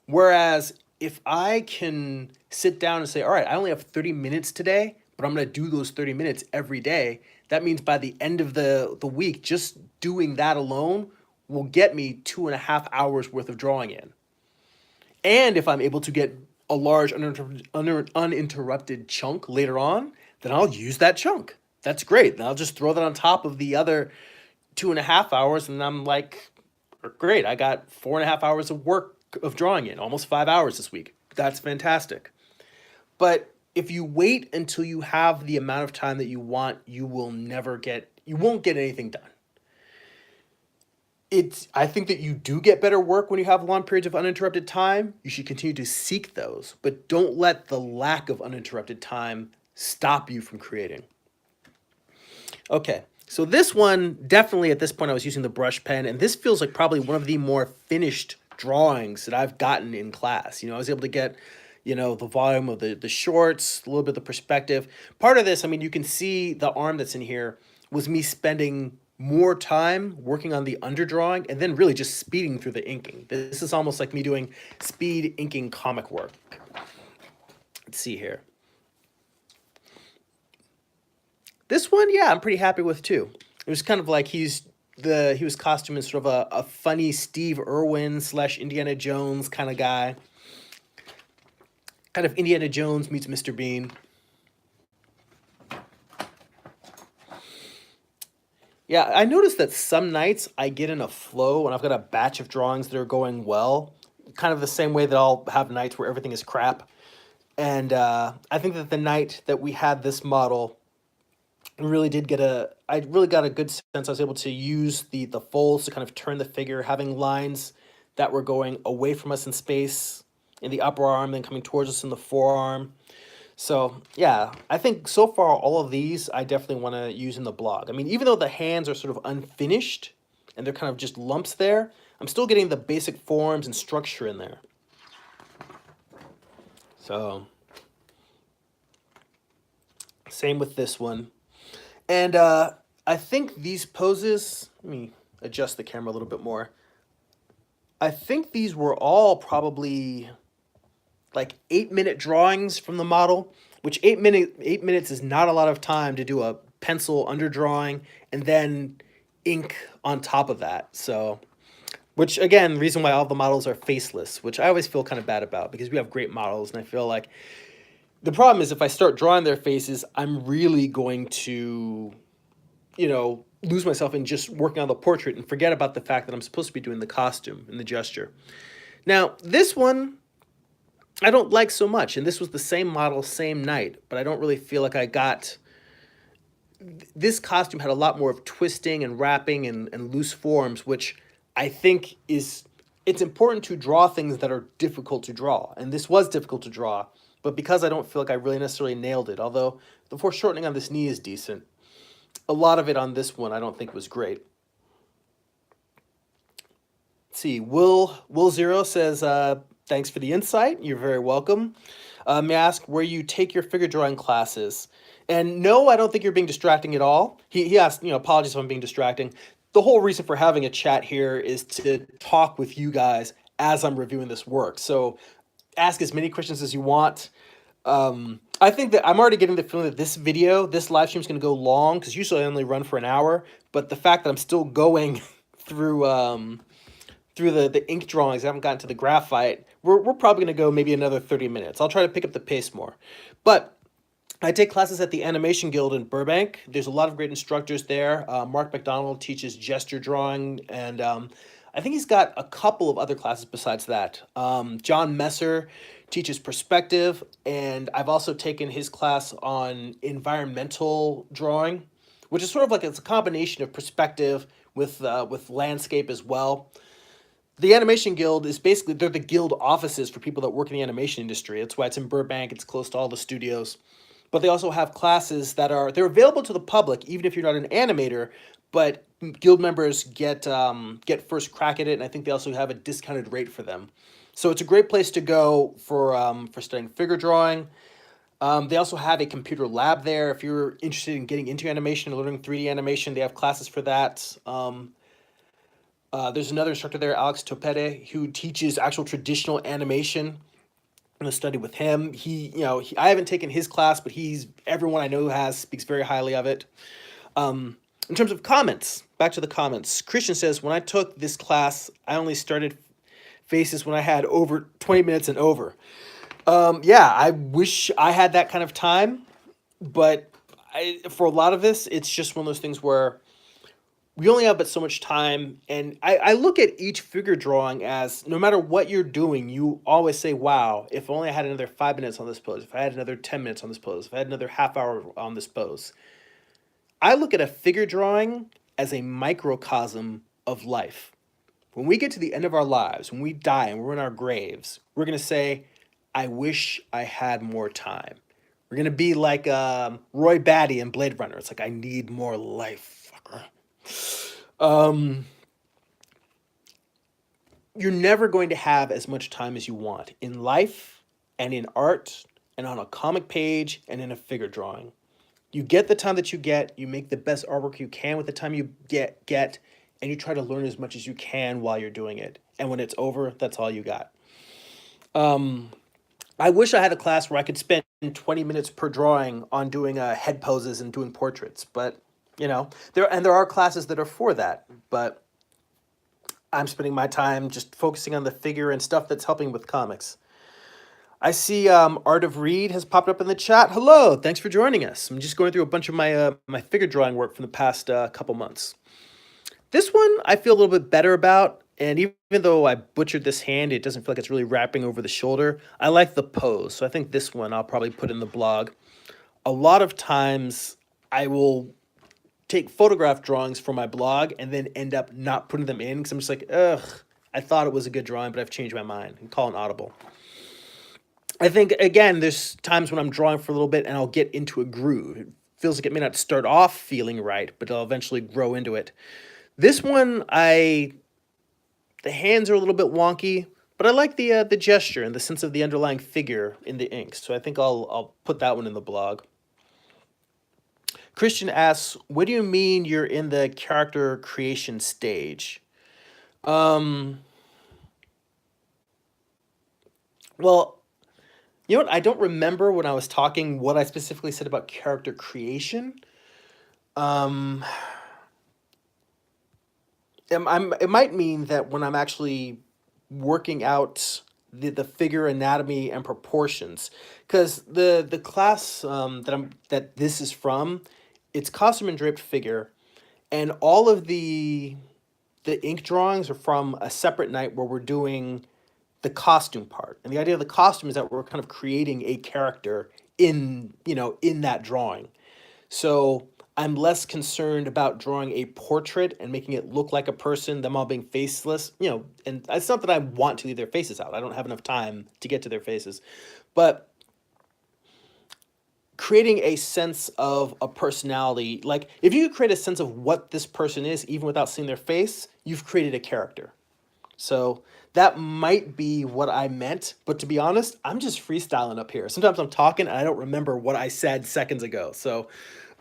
Whereas if I can sit down and say, all right, I only have 30 minutes today, but I'm going to do those 30 minutes every day, that means by the end of the week, just doing that alone will get me 2.5 hours worth of drawing in. And if I'm able to get a large uninterrupted chunk later on, then I'll use that chunk. That's great. Then I'll just throw that on top of the other 2.5 hours, and I'm like, great, I got 4.5 hours of work of drawing in, almost 5 hours this week. That's fantastic. But if you wait until you have the amount of time that you want, you won't get anything done. I think that you do get better work when you have long periods of uninterrupted time. You should continue to seek those, but don't let the lack of uninterrupted time stop you from creating. Okay, So this one, definitely at this point I was using the brush pen, and this feels like probably one of the more finished drawings that I've gotten in class. I was able to get, the volume of the shorts, a little bit of the perspective. Part of this, I mean, you can see the arm that's in here was me spending more time working on the underdrawing and then really just speeding through the inking. This is almost like me doing speed inking comic work. Let's see here. This one, yeah, I'm pretty happy with too. It was kind of like he was costumed as sort of a funny Steve Irwin / Indiana Jones kind of guy. Kind of Indiana Jones meets Mr. Bean. Yeah, I noticed that some nights I get in a flow when I've got a batch of drawings that are going well. Kind of the same way that I'll have nights where everything is crap. And I think that the night that we had this model, I really got a good sense. I was able to use the folds to kind of turn the figure, having lines that were going away from us in space in the upper arm, then coming towards us in the forearm. So yeah, I think so far all of these I definitely want to use in the blog. I mean, even though the hands are sort of unfinished and they're kind of just lumps there, I'm still getting the basic forms and structure in there. So same with this one. And I think these poses, let me adjust the camera a little bit more. I think these were all probably like 8-minute drawings from the model, which 8 minutes is not a lot of time to do a pencil underdrawing and then ink on top of that. So, which again, the reason why all the models are faceless, which I always feel kind of bad about because we have great models, and I feel like the problem is if I start drawing their faces, I'm really going to, lose myself in just working on the portrait and forget about the fact that I'm supposed to be doing the costume and the gesture. Now, this one I don't like so much, and this was the same model, same night, but I don't really feel like I got. This costume had a lot more of twisting and wrapping and loose forms, which I think it's important to draw things that are difficult to draw, and this was difficult to draw, but because I don't feel like I really necessarily nailed it, although the foreshortening on this knee is decent, a lot of it on this one I don't think was great. Let's see, Will Zero says, thanks for the insight. You're very welcome. May I ask where you take your figure drawing classes? And no, I don't think you're being distracting at all. He asked, apologies if I'm being distracting. The whole reason for having a chat here is to talk with you guys as I'm reviewing this work. So ask as many questions as you want. I think that I'm already getting the feeling that this live stream is going to go long because usually I only run for an hour. But the fact that I'm still going through the ink drawings, I haven't gotten to the graphite, we're probably going to go maybe another 30 minutes. I'll try to pick up the pace more. But I take classes at the Animation Guild in Burbank. There's a lot of great instructors there. Mark McDonald teaches gesture drawing, and I think he's got a couple of other classes besides that. John Messer teaches perspective, and I've also taken his class on environmental drawing, which is sort of like it's a combination of perspective with landscape as well. The Animation Guild is basically, they're the guild offices for people that work in the animation industry. That's why it's in Burbank. It's close to all the studios. But they also have classes they're available to the public, even if you're not an animator, but guild members get first crack at it, and I think they also have a discounted rate for them. So it's a great place to go for studying figure drawing. They also have a computer lab there. If you're interested in getting into animation and learning 3D animation, they have classes for that. There's another instructor there, Alex Topete, who teaches actual traditional animation. I'm going to study with him. I haven't taken his class, but everyone I know who has speaks very highly of it. In terms of comments, back to the comments. Christian says, when I took this class, I only started faces when I had over 20 minutes and over. Yeah, I wish I had that kind of time, but for a lot of this, it's just one of those things where we only have but so much time, and I look at each figure drawing as no matter what you're doing, you always say, wow, if only I had another 5 minutes on this pose, if I had another 10 minutes on this pose, if I had another half hour on this pose. I look at a figure drawing as a microcosm of life. When we get to the end of our lives, when we die and we're in our graves, we're going to say, I wish I had more time. We're going to be like Roy Batty in Blade Runner. It's like, I need more life. Um, you're never going to have as much time as you want in life and in art and on a comic page and in a figure drawing. You get the time that you get, you make the best artwork you can with the time you get, and you try to learn as much as you can while you're doing it. And when it's over, that's all you got. Um, I wish I had a class where I could spend 20 minutes per drawing on doing head poses and doing portraits, but there are classes that are for that, but I'm spending my time just focusing on the figure and stuff that's helping with comics. I see Art of Reed has popped up in the chat. Hello, thanks for joining us. I'm just going through a bunch of my figure drawing work from the past couple months. This one I feel a little bit better about, and even though I butchered this hand, it doesn't feel like it's really wrapping over the shoulder. I like the pose, so I think this one I'll probably put in the blog. A lot of times I will take photograph drawings for my blog and then end up not putting them in because I'm just like, ugh, I thought it was a good drawing, but I've changed my mind, and call an audible. I think, again, there's times when I'm drawing for a little bit and I'll get into a groove. It feels like it may not start off feeling right, but I'll eventually grow into it. This one, the hands are a little bit wonky, but I like the gesture and the sense of the underlying figure in the ink. So I think I'll put that one in the blog. Christian asks, "What do you mean you're in the character creation stage?" Um, well, you know what? I don't remember when I was talking what I specifically said about character creation. Um, it might mean that when I'm actually working out the figure anatomy and proportions, because the class that this is from, it's costume and draped figure, and all of the ink drawings are from a separate night where we're doing the costume part. And the idea of the costume is that we're kind of creating a character in that drawing. So I'm less concerned about drawing a portrait and making it look like a person, them all being faceless, and it's not that I want to leave their faces out. I don't have enough time to get to their faces. But creating a sense of a personality, like if you could create a sense of what this person is, even without seeing their face, you've created a character. So that might be what I meant, but to be honest, I'm just freestyling up here. Sometimes I'm talking and I don't remember what I said seconds ago. So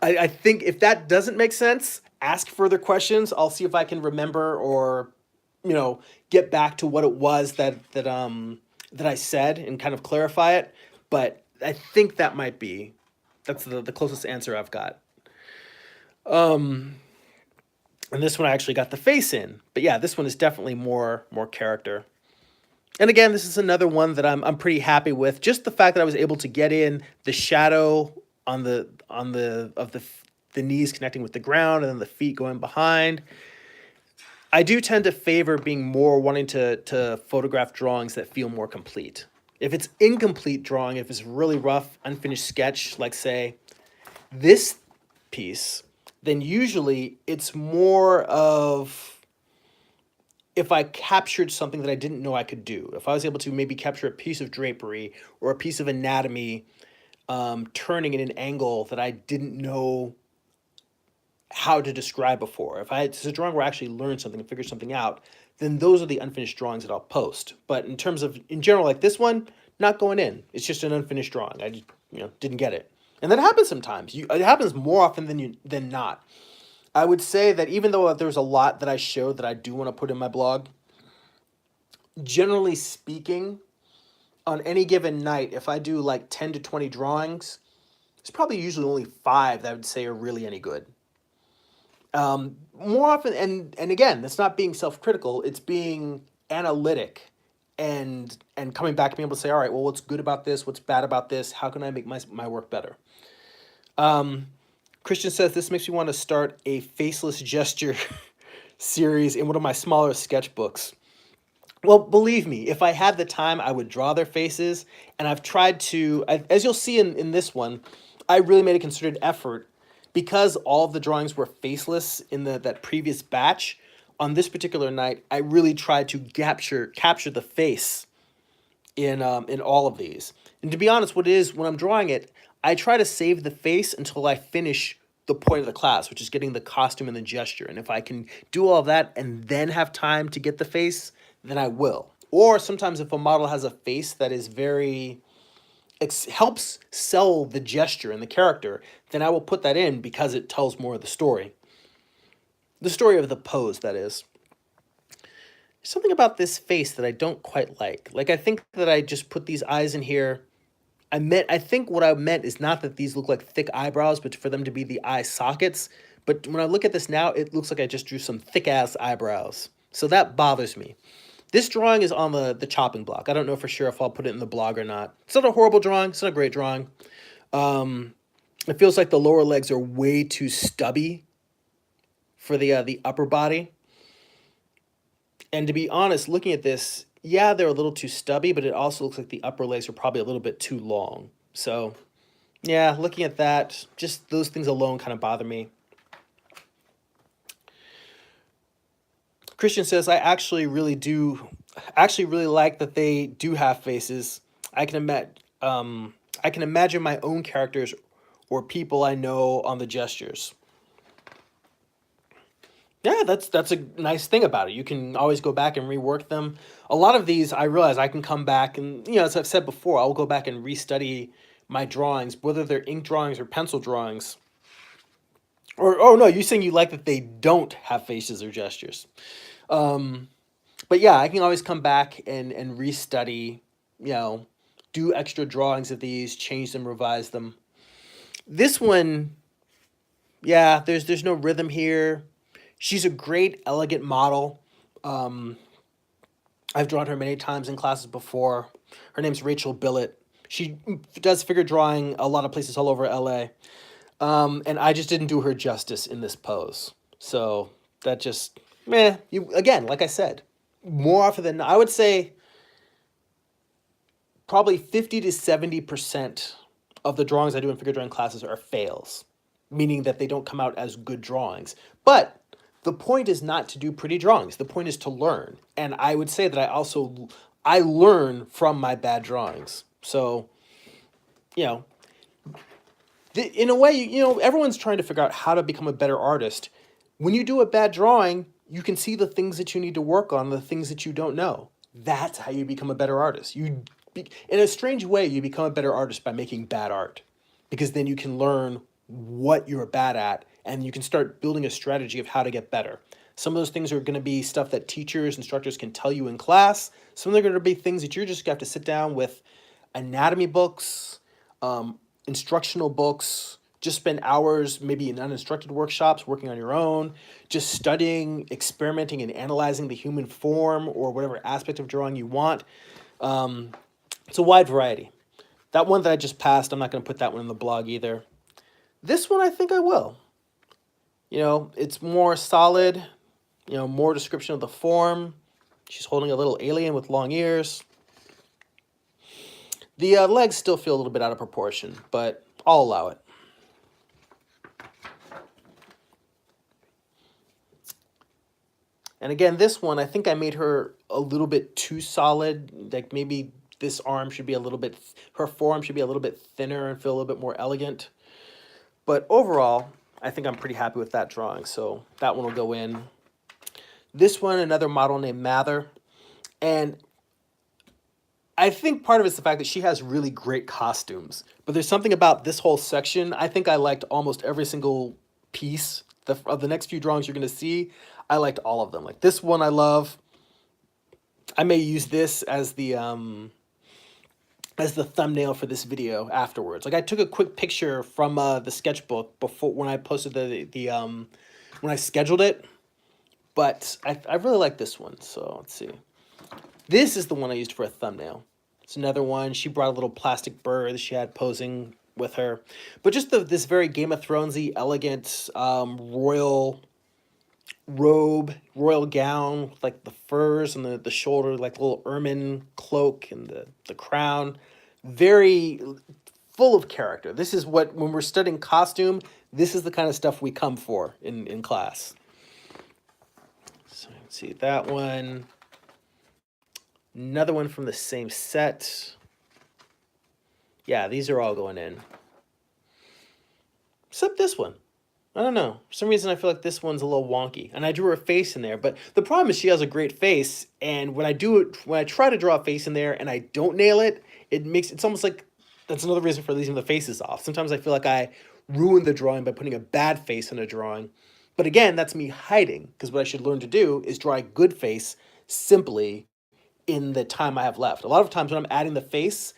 I think if that doesn't make sense, ask further questions. I'll see if I can remember or, get back to what it was that I said and kind of clarify it. But I think that's the closest answer I've got. Um, and this one I actually got the face in, but yeah, this one is definitely more character. And again, this is another one that I'm pretty happy with. Just the fact that I was able to get in the shadow on the knees connecting with the ground and then the feet going behind. I do tend to favor being more wanting to photograph drawings that feel more complete. If it's incomplete drawing, if it's really rough, unfinished sketch, like say this piece, then usually it's more of if I captured something that I didn't know I could do. If I was able to maybe capture a piece of drapery or a piece of anatomy, turning in an angle that I didn't know how to describe before. If it's a drawing where I actually learned something and figured something out, then those are the unfinished drawings that I'll post. But in terms of, in general, like this one, not going in. It's just an unfinished drawing. I just, didn't get it. And that happens sometimes. It happens more often than not. I would say that even though there's a lot that I showed that I do want to put in my blog, generally speaking, on any given night, if I do like 10 to 20 drawings, it's probably usually only 5 that I would say are really any good. More often, and again, that's not being self-critical, it's being analytic and coming back and being able to say, all right, well, what's good about this? What's bad about this? How can I make my work better? Christian says, this makes me want to start a faceless gesture series in one of my smaller sketchbooks. Well, believe me, if I had the time, I would draw their faces. And I've tried to, as you'll see in this one, I really made a concerted effort because all of the drawings were faceless in that previous batch. On this particular night, I really tried to capture the face in all of these. And to be honest, what it is when I'm drawing it, I try to save the face until I finish the point of the class, which is getting the costume and the gesture. And if I can do all of that and then have time to get the face, then I will. Or sometimes if a model has a face that is very helps sell the gesture and the character, then I will put that in because it tells more of the story. The story of the pose, that is. There's something about this face that I don't quite like. Like, I think that I just put these eyes in here. I think what I meant is not that these look like thick eyebrows, but for them to be the eye sockets. But when I look at this now, it looks like I just drew some thick-ass eyebrows. So that bothers me. This drawing is on the chopping block. I don't know for sure if I'll put it in the blog or not. It's not a horrible drawing. It's not a great drawing. It feels like the lower legs are way too stubby for the upper body. And to be honest, looking at this, yeah, they're a little too stubby, but it also looks like the upper legs are probably a little bit too long. So, yeah, looking at that, just those things alone kind of bother me. Christian says, I actually really like that they do have faces. I can imagine my own characters or people I know on the gestures. Yeah, that's a nice thing about it. You can always go back and rework them. A lot of these, I realize I can come back and, as I've said before, I'll go back and restudy my drawings, whether they're ink drawings or pencil drawings. Or, oh no, you're saying you like that they don't have faces or gestures. But yeah, I can always come back and restudy, do extra drawings of these, change them, revise them. This one, yeah, there's no rhythm here. She's a great, elegant model. I've drawn her many times in classes before. Her name's Rachel Billett. She does figure drawing a lot of places all over LA. And I just didn't do her justice in this pose. So that just, again, like I said, more often than not, I would say probably 50 to 70% of the drawings I do in figure drawing classes are fails, meaning that they don't come out as good drawings. But the point is not to do pretty drawings. The point is to learn. And I would say that I learn from my bad drawings. So, in a way, everyone's trying to figure out how to become a better artist. When you do a bad drawing, you can see the things that you need to work on, the things that you don't know. That's how you become a better artist. In a strange way, you become a better artist by making bad art, because then you can learn what you're bad at, and you can start building a strategy of how to get better. Some of those things are going to be stuff that teachers, instructors can tell you in class. Some of them are going to be things that you're just going to have to sit down with anatomy books, instructional books, just spend hours maybe in uninstructed workshops working on your own, just studying, experimenting, and analyzing the human form or whatever aspect of drawing you want. It's a wide variety. That one that I just passed, I'm not going to put that one in the blog either. This one I think I will. It's more solid, more description of the form. She's holding a little alien with long ears. The legs still feel a little bit out of proportion, but I'll allow it. And again, this one, I think I made her a little bit too solid. Like maybe this arm should be her forearm should be a little bit thinner and feel a little bit more elegant. But overall, I think I'm pretty happy with that drawing, so that one will go in. This one, another model named Mather. And I think part of it's the fact that she has really great costumes. But there's something about this whole section. I think I liked almost every single piece. Of the next few drawings you're going to see, I liked all of them. Like this one I love. I may use this as the thumbnail for this video afterwards. Like I took a quick picture from the sketchbook before when I posted when I scheduled it. But I really like this one. So let's see. This is the one I used for a thumbnail. It's another one. She brought a little plastic bird that she had posing with her. But just this very Game of Thronesy, elegant, royal robe, royal gown, with like the furs and the shoulder, like little ermine cloak and the crown. Very full of character. This is when we're studying costume, this is the kind of stuff we come for in class. So let's see that one. Another one from the same set. Yeah, these are all going in. Except this one. I don't know. For some reason, I feel like this one's a little wonky, and I drew her face in there. But the problem is she has a great face, and when I do it, when I try to draw a face in there and I don't nail it, it's almost like that's another reason for leaving the faces off. Sometimes I feel like I ruin the drawing by putting a bad face in a drawing, but again, that's me hiding because what I should learn to do is draw a good face simply in the time I have left. A lot of times when I'm adding the face,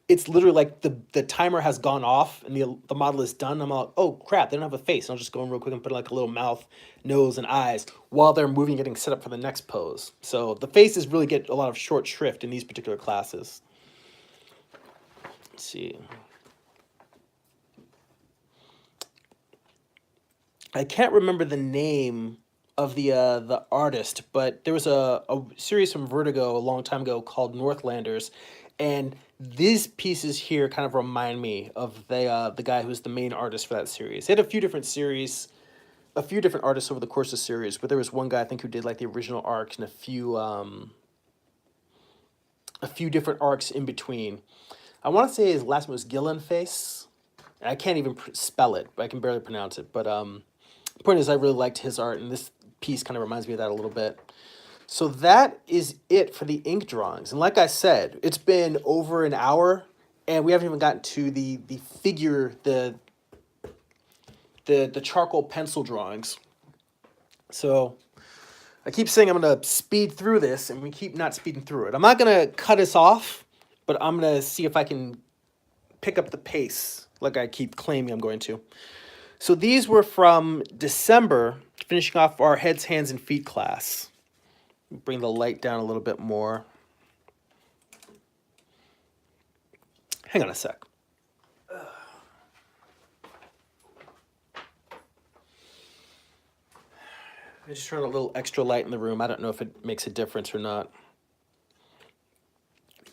it's literally like the timer has gone off and the model is done. I'm like, oh crap, they don't have a face. And I'll just go in real quick and put like a little mouth, nose, and eyes while they're moving, getting set up for the next pose. So the faces really get a lot of short shrift in these particular classes. Let's see. I can't remember the name of the artist, but there was a series from Vertigo a long time ago called Northlanders, and these pieces here kind of remind me of the guy who's the main artist for that series. They had a few different series, a few different artists over the course of the series, but there was one guy I think who did like the original arcs and a few different arcs in between. I want to say his last name was Gillenface. I can't even spell it, but I can barely pronounce it. But the point is, I really liked his art, and this piece kind of reminds me of that a little bit. So that is it for the ink drawings. And like I said, it's been over an hour, and we haven't even gotten to the figure, the charcoal pencil drawings. So I keep saying I'm going to speed through this, and we keep not speeding through it. I'm not going to cut us off, but I'm going to see if I can pick up the pace like I keep claiming I'm going to. So these were from December, finishing off our heads, hands, and feet class. Bring the light down a little bit more. Hang on a sec. I just turned a little extra light in the room. I don't know if it makes a difference or not.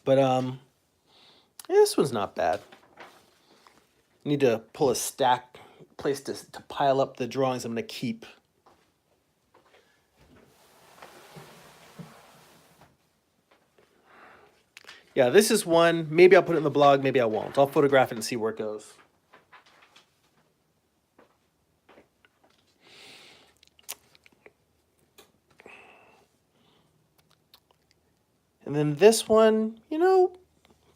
But yeah, this one's not bad. Need to pull a place to pile up the drawings I'm going to keep. Yeah, this is one. Maybe I'll put it in the blog, maybe I won't. I'll photograph it and see where it goes. And then this one, you know,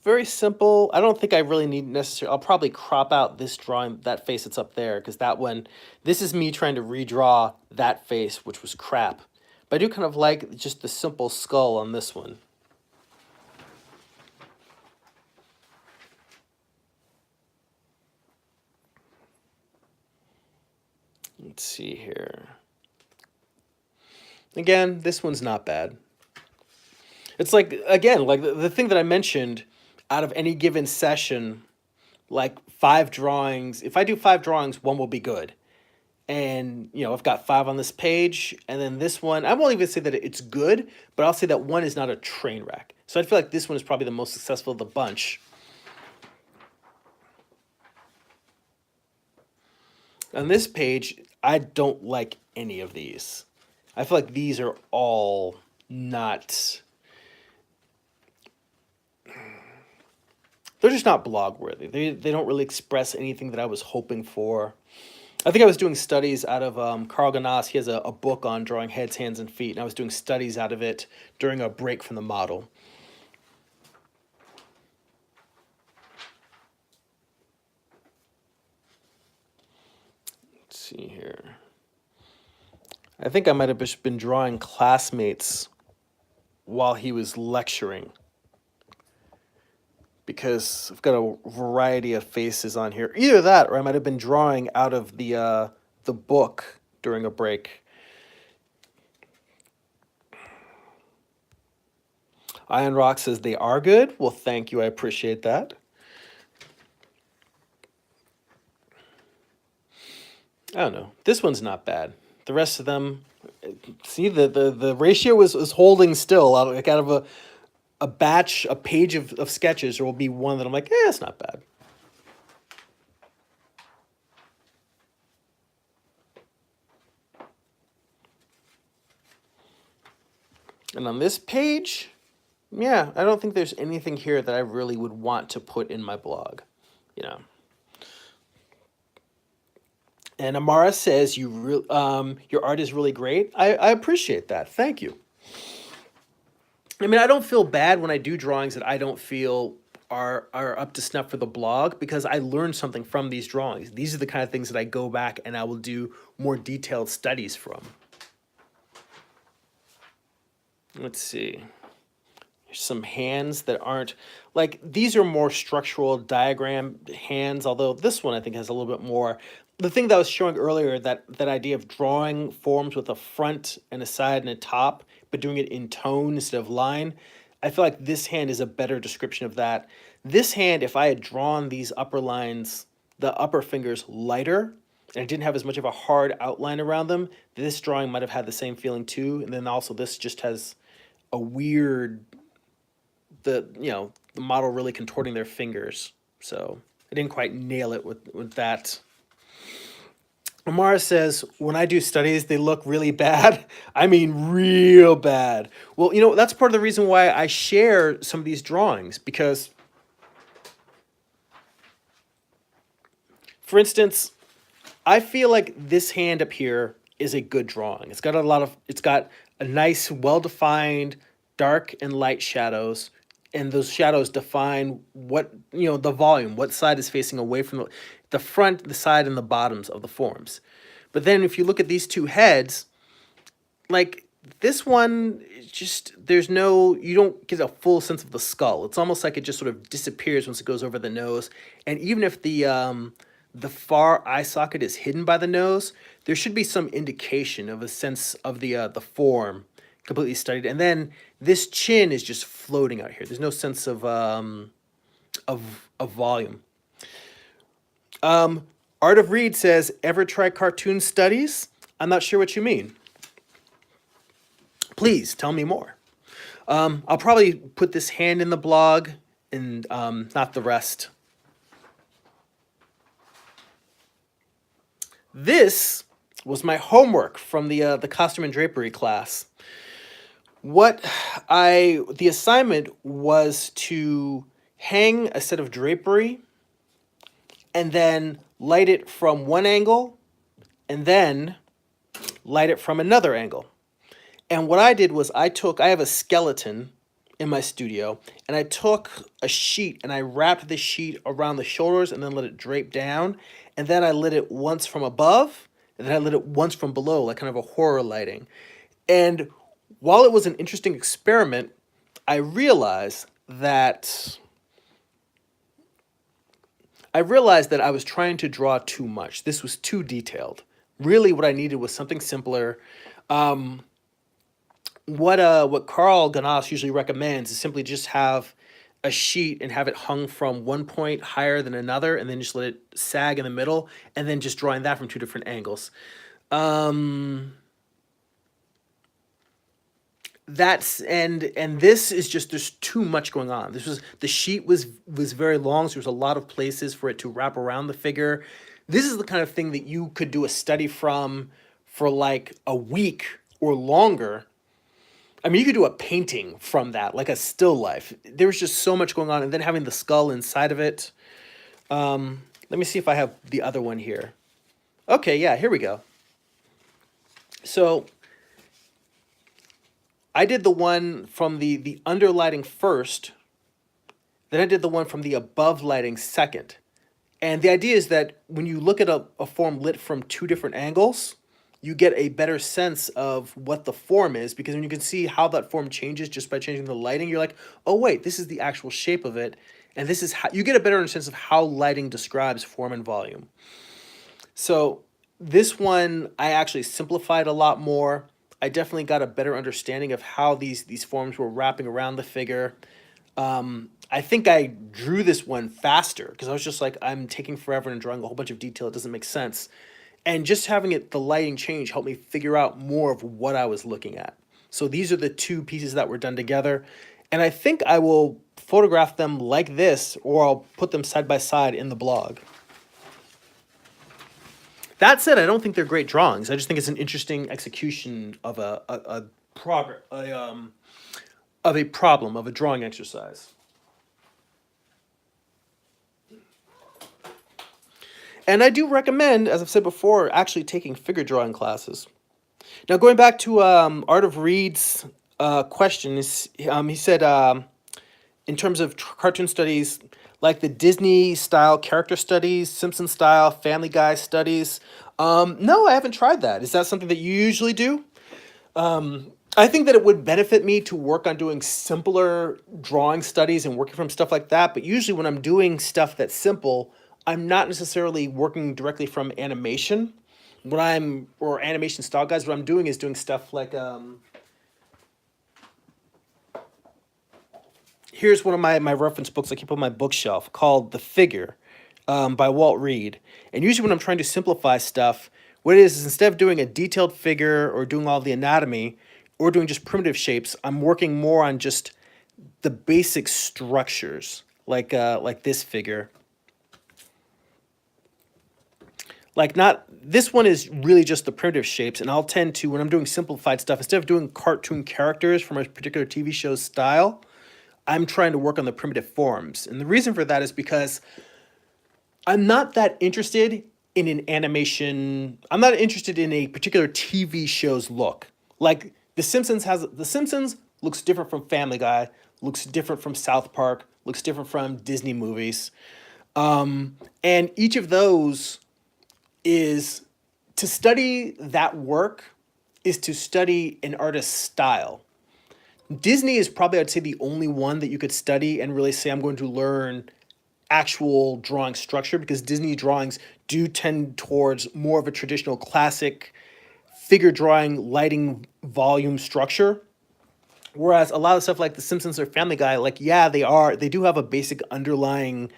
very simple. I don't think I really need necessarily, I'll probably crop out this drawing, that face that's up there, because that one, this is me trying to redraw that face, which was crap. But I do kind of like just the simple skull on this one. Let's see here. Again, this one's not bad. It's like, again, like the thing that I mentioned, out of any given session, like 5 drawings, if I do 5 drawings, one will be good. And, you know, I've got 5 on this page, and then this one, I won't even say that it's good, but I'll say that one is not a train wreck. So I feel like this one is probably the most successful of the bunch. On this page, I don't like any of these. I feel like these are all not... They're just not blog worthy. They don't really express anything that I was hoping for. I think I was doing studies out of Carl Ganas. He has a book on drawing heads, hands, and feet, and I was doing studies out of it during a break from the model. Let's see here. I think I might have just been drawing classmates while he was lecturing, because I've got a variety of faces on here. Either that, or I might have been drawing out of the book during a break. Iron Rock says they are good. Well, thank you. I appreciate that. I don't know. This one's not bad. The rest of them, see, the ratio is holding still. Like out of a batch, a page of sketches, there will be one that I'm like, it's not bad. And on this page, yeah, I don't think there's anything here that I really would want to put in my blog, you know. And Amara says your art is really great. I appreciate that. Thank you. I mean, I don't feel bad when I do drawings that I don't feel are up to snuff for the blog because I learned something from these drawings. These are the kind of things that I go back and I will do more detailed studies from. Let's see. Here's some hands that aren't like these are more structural diagram hands, although this one I think has a little bit more. The thing that I was showing earlier, that idea of drawing forms with a front and a side and a top, but doing it in tone instead of line. I feel like this hand is a better description of that. This hand, if I had drawn these upper lines, the upper fingers lighter, and it didn't have as much of a hard outline around them, this drawing might have had the same feeling too. And then also this just has a weird, the model really contorting their fingers. So I didn't quite nail it with that. Amara says, when I do studies, they look really bad. I mean, real bad. Well, that's part of the reason why I share some of these drawings because, for instance, I feel like this hand up here is a good drawing. It's got a nice, well-defined dark and light shadows, and those shadows define the volume, what side is facing away from the front, the side, and the bottoms of the forms. But then if you look at these two heads, like this one, you don't get a full sense of the skull. It's almost like it just sort of disappears once it goes over the nose. And even if the far eye socket is hidden by the nose, there should be some indication of a sense of the form completely studied. And then this chin is just floating out here. There's no sense of volume. Art of Reed says, ever try cartoon studies? I'm not sure what you mean. Please tell me more. I'll probably put this hand in the blog and not the rest. This was my homework from the costume and drapery class. The assignment was to hang a set of drapery and then light it from one angle and then light it from another angle. And what I did was I have a skeleton in my studio, and I took a sheet and I wrapped the sheet around the shoulders and then let it drape down. And then I lit it once from above, and then I lit it once from below, like kind of a horror lighting. And while it was an interesting experiment, I realized that I was trying to draw too much. This was too detailed. Really, what I needed was something simpler. What Carl Ganas usually recommends is simply just have a sheet and have it hung from one point higher than another, and then just let it sag in the middle, and then just drawing that from two different angles. This is just, there's too much going on. The sheet was very long, so there was a lot of places for it to wrap around the figure. This is the kind of thing that you could do a study from for like a week or longer. I mean, you could do a painting from that, like a still life. There was just so much going on, and then having the skull inside of it. Let me see if I have the other one here. Okay, yeah, here we go. So I did the one from the under lighting first, then I did the one from the above lighting second. And the idea is that when you look at a form lit from two different angles, you get a better sense of what the form is, because when you can see how that form changes just by changing the lighting, you're like, oh wait, this is the actual shape of it. And this is how you get a better sense of how lighting describes form and volume. So this one, I actually simplified a lot more. I definitely got a better understanding of how these forms were wrapping around the figure. I think I drew this one faster because I was just like, I'm taking forever and drawing a whole bunch of detail. It doesn't make sense. And just having the lighting change helped me figure out more of what I was looking at. So these are the two pieces that were done together. And I think I will photograph them like this, or I'll put them side by side in the blog. That said, I don't think they're great drawings. I just think it's an interesting execution of a problem, of a drawing exercise. And I do recommend, as I've said before, actually taking figure drawing classes. Now, going back to Art of Reed's question, he said, in terms of cartoon studies, like the Disney style character studies, Simpson style, Family Guy studies. No, I haven't tried that. Is that something that you usually do? I think that it would benefit me to work on doing simpler drawing studies and working from stuff like that. But usually, when I'm doing stuff that's simple, I'm not necessarily working directly from animation. Or animation style guys, what I'm doing is doing stuff like, here's one of my reference books I keep on my bookshelf called The Figure, by Walt Reed. And usually when I'm trying to simplify stuff, what it is instead of doing a detailed figure or doing all the anatomy or doing just primitive shapes, I'm working more on just the basic structures, like this figure. Like, not this one is really just the primitive shapes, and I'll tend to, when I'm doing simplified stuff, instead of doing cartoon characters from a particular TV show's style, I'm trying to work on the primitive forms. And the reason for that is because I'm not that interested in an animation. I'm not interested in a particular TV show's look. Like The Simpsons looks different from Family Guy, looks different from South Park, looks different from Disney movies. And each of those is to study that work is to study an artist's style. Disney is probably, I'd say, the only one that you could study and really say, I'm going to learn actual drawing structure, because Disney drawings do tend towards more of a traditional classic figure drawing, lighting, volume structure. Whereas a lot of stuff like The Simpsons or Family Guy, like, yeah, they do have a basic underlying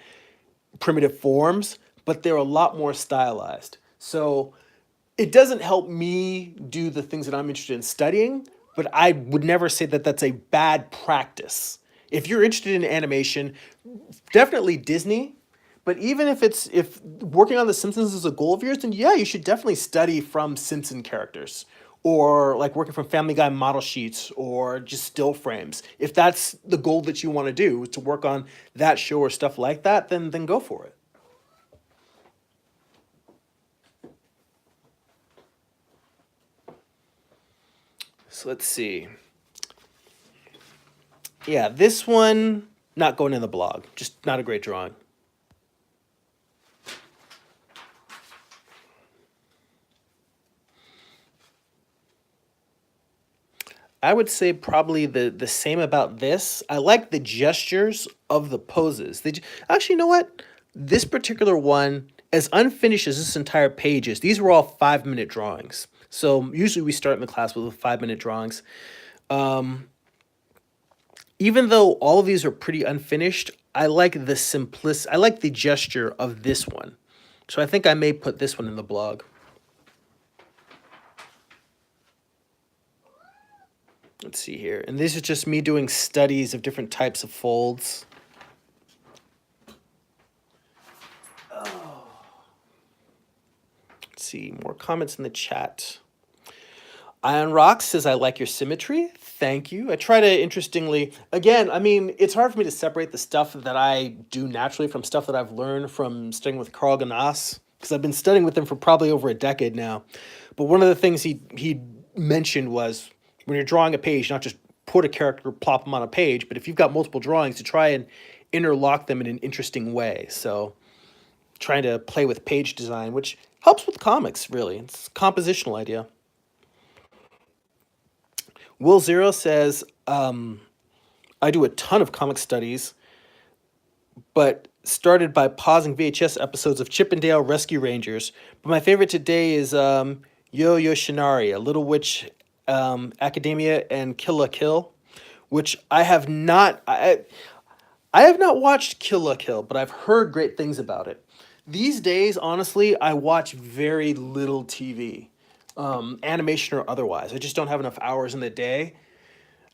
primitive forms, but they're a lot more stylized. So it doesn't help me do the things that I'm interested in studying, but I would never say that that's a bad practice. If you're interested in animation, definitely Disney. But even if working on The Simpsons is a goal of yours, then yeah, you should definitely study from Simpson characters, or like working from Family Guy model sheets or just still frames. If that's the goal that you want to do, to work on that show or stuff like that, then go for it. So let's see. Yeah, this one not going in the blog. Just not a great drawing. I would say probably the same about this. I like the gestures of the poses. Actually, you know what? This particular one, as unfinished as this entire page is, these were all 5-minute drawings. So usually we start in the class with 5-minute drawings. Even though all of these are pretty unfinished, I like the I like the gesture of this one. So I think I may put this one in the blog. Let's see here. And this is just me doing studies of different types of folds. Let's see, more comments in the chat. Ion Rock says, I like your symmetry. Thank you. I try to, interestingly, again, I mean, it's hard for me to separate the stuff that I do naturally from stuff that I've learned from studying with Carl Ganas, because I've been studying with him for probably over a decade now. But one of the things he mentioned was, when you're drawing a page, not just put a character, plop them on a page, but if you've got multiple drawings, to try and interlock them in an interesting way. So trying to play with page design, which helps with comics, really. It's a compositional idea. Will Zero says, I do a ton of comic studies, but started by pausing VHS episodes of Chip 'n Dale Rescue Rangers. But my favorite today is Yo Yoshinari, A Little Witch, Academia, and Kill la Kill, which I have not. I have not watched Kill la Kill, but I've heard great things about it. These days, honestly, I watch very little TV, animation or otherwise. I just don't have enough hours in the day.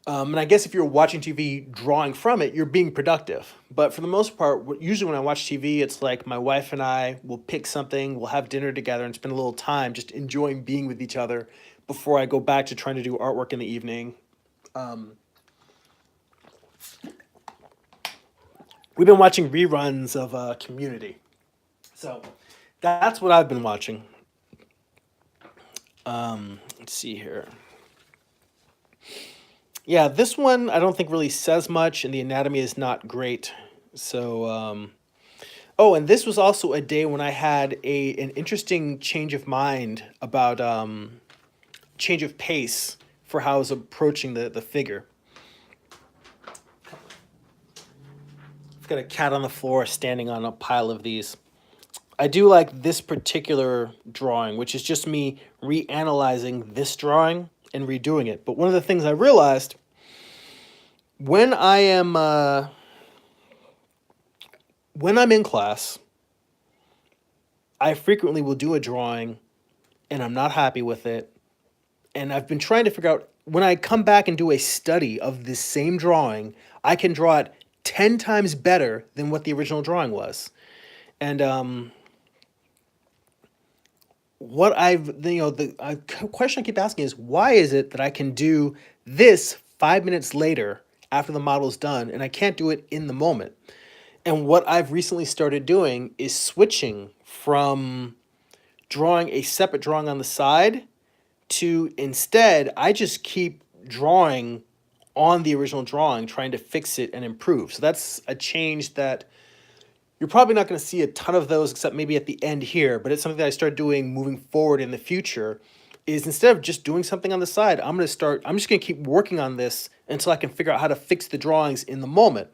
And I guess if you're watching TV drawing from it, you're being productive. But for the most part, usually when I watch TV, it's like my wife and I will pick something, we'll have dinner together and spend a little time just enjoying being with each other before I go back to trying to do artwork in the evening. We've been watching reruns of Community. So That's what I've been watching. Let's see here. Yeah, this one I don't think really says much, and the anatomy is not great. So, oh, and this was also a day when I had an interesting change of mind about change of pace for how I was approaching the figure. I've got a cat on the floor standing on a pile of these. I do like this particular drawing, which is just me reanalyzing this drawing and redoing it. But one of the things I realized when when I'm in class, I frequently will do a drawing and I'm not happy with it. And I've been trying to figure out when I come back and do a study of this same drawing, I can draw it 10 times better than what the original drawing was. And what the question I keep asking is why is it that I can do this 5 minutes later after the model is done and I can't do it in the moment? And what I've recently started doing is switching from drawing a separate drawing on the side to instead, I just keep drawing on the original drawing, trying to fix it and improve. So that's a change that you're probably not going to see a ton of those except maybe at the end here, but it's something that I start doing moving forward in the future is instead of just doing something on the side, I'm just going to keep working on this until I can figure out how to fix the drawings in the moment.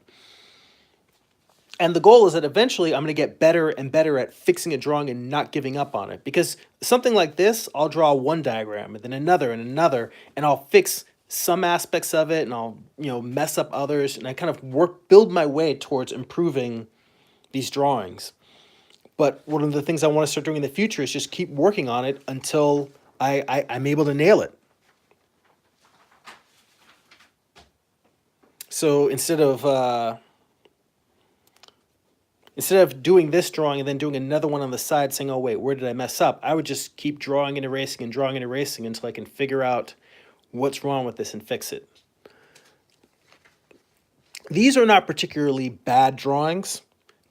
And the goal is that eventually I'm going to get better and better at fixing a drawing and not giving up on it. Because something like this, I'll draw one diagram and then another and another, and I'll fix some aspects of it and I'll, mess up others. And I kind of build my way towards improving these drawings. But one of the things I want to start doing in the future is just keep working on it until I'm able to nail it. So instead of doing this drawing and then doing another one on the side saying, oh, wait, where did I mess up? I would just keep drawing and erasing and drawing and erasing until I can figure out what's wrong with this and fix it. These are not particularly bad drawings,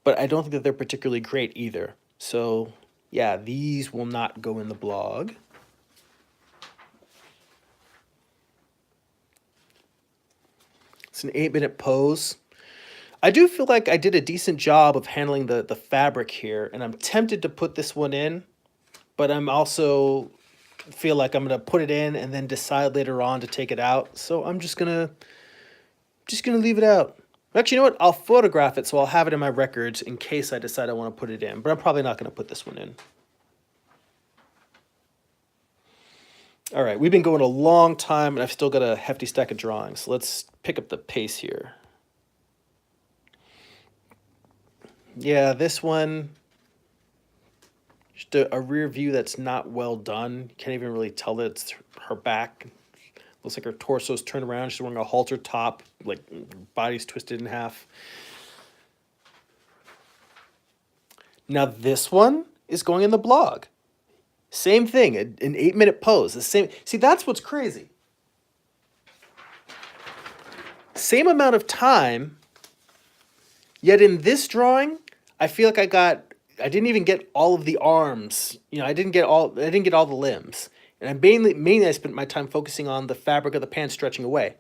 but I don't think that they're particularly great either. So yeah, these will not go in the blog. It's an 8-minute pose. I do feel like I did a decent job of handling the fabric here, and I'm tempted to put this one in, but I'm also feel like I'm gonna put it in and then decide later on to take it out. So I'm just gonna leave it out. Actually, you know what? I'll photograph it so I'll have it in my records in case I decide I want to put it in, but I'm probably not gonna put this one in. All right, we've been going a long time and I've still got a hefty stack of drawings. So let's pick up the pace here. Yeah, this one, just a rear view that's not well done. You can't even really tell that it's her back. Looks like her torso's turned around. She's wearing a halter top, like body's twisted in half. Now this one is going in the blog. Same thing, an 8-minute pose. The same. See, that's what's crazy. Same amount of time, yet in this drawing, I feel like I didn't even get all of the arms. I didn't get all the limbs. And I mainly I spent my time focusing on the fabric of the pants stretching away.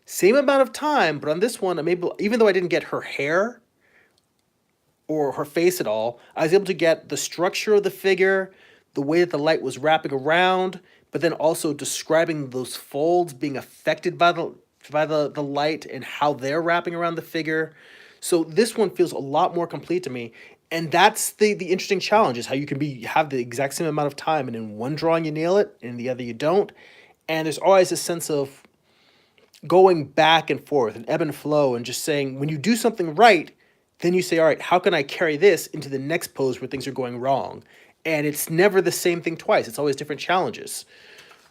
Same amount of time, but on this one, I'm able, even though I didn't get her hair or her face at all, I was able to get the structure of the figure, the way that the light was wrapping around, but then also describing those folds being affected by the light and how they're wrapping around the figure. So this one feels a lot more complete to me. And that's the interesting challenge is how you can have the exact same amount of time and in one drawing you nail it and in the other you don't. And there's always a sense of going back and forth and ebb and flow and just saying when you do something right, then you say, all right, how can I carry this into the next pose where things are going wrong? And it's never the same thing twice. It's always different challenges.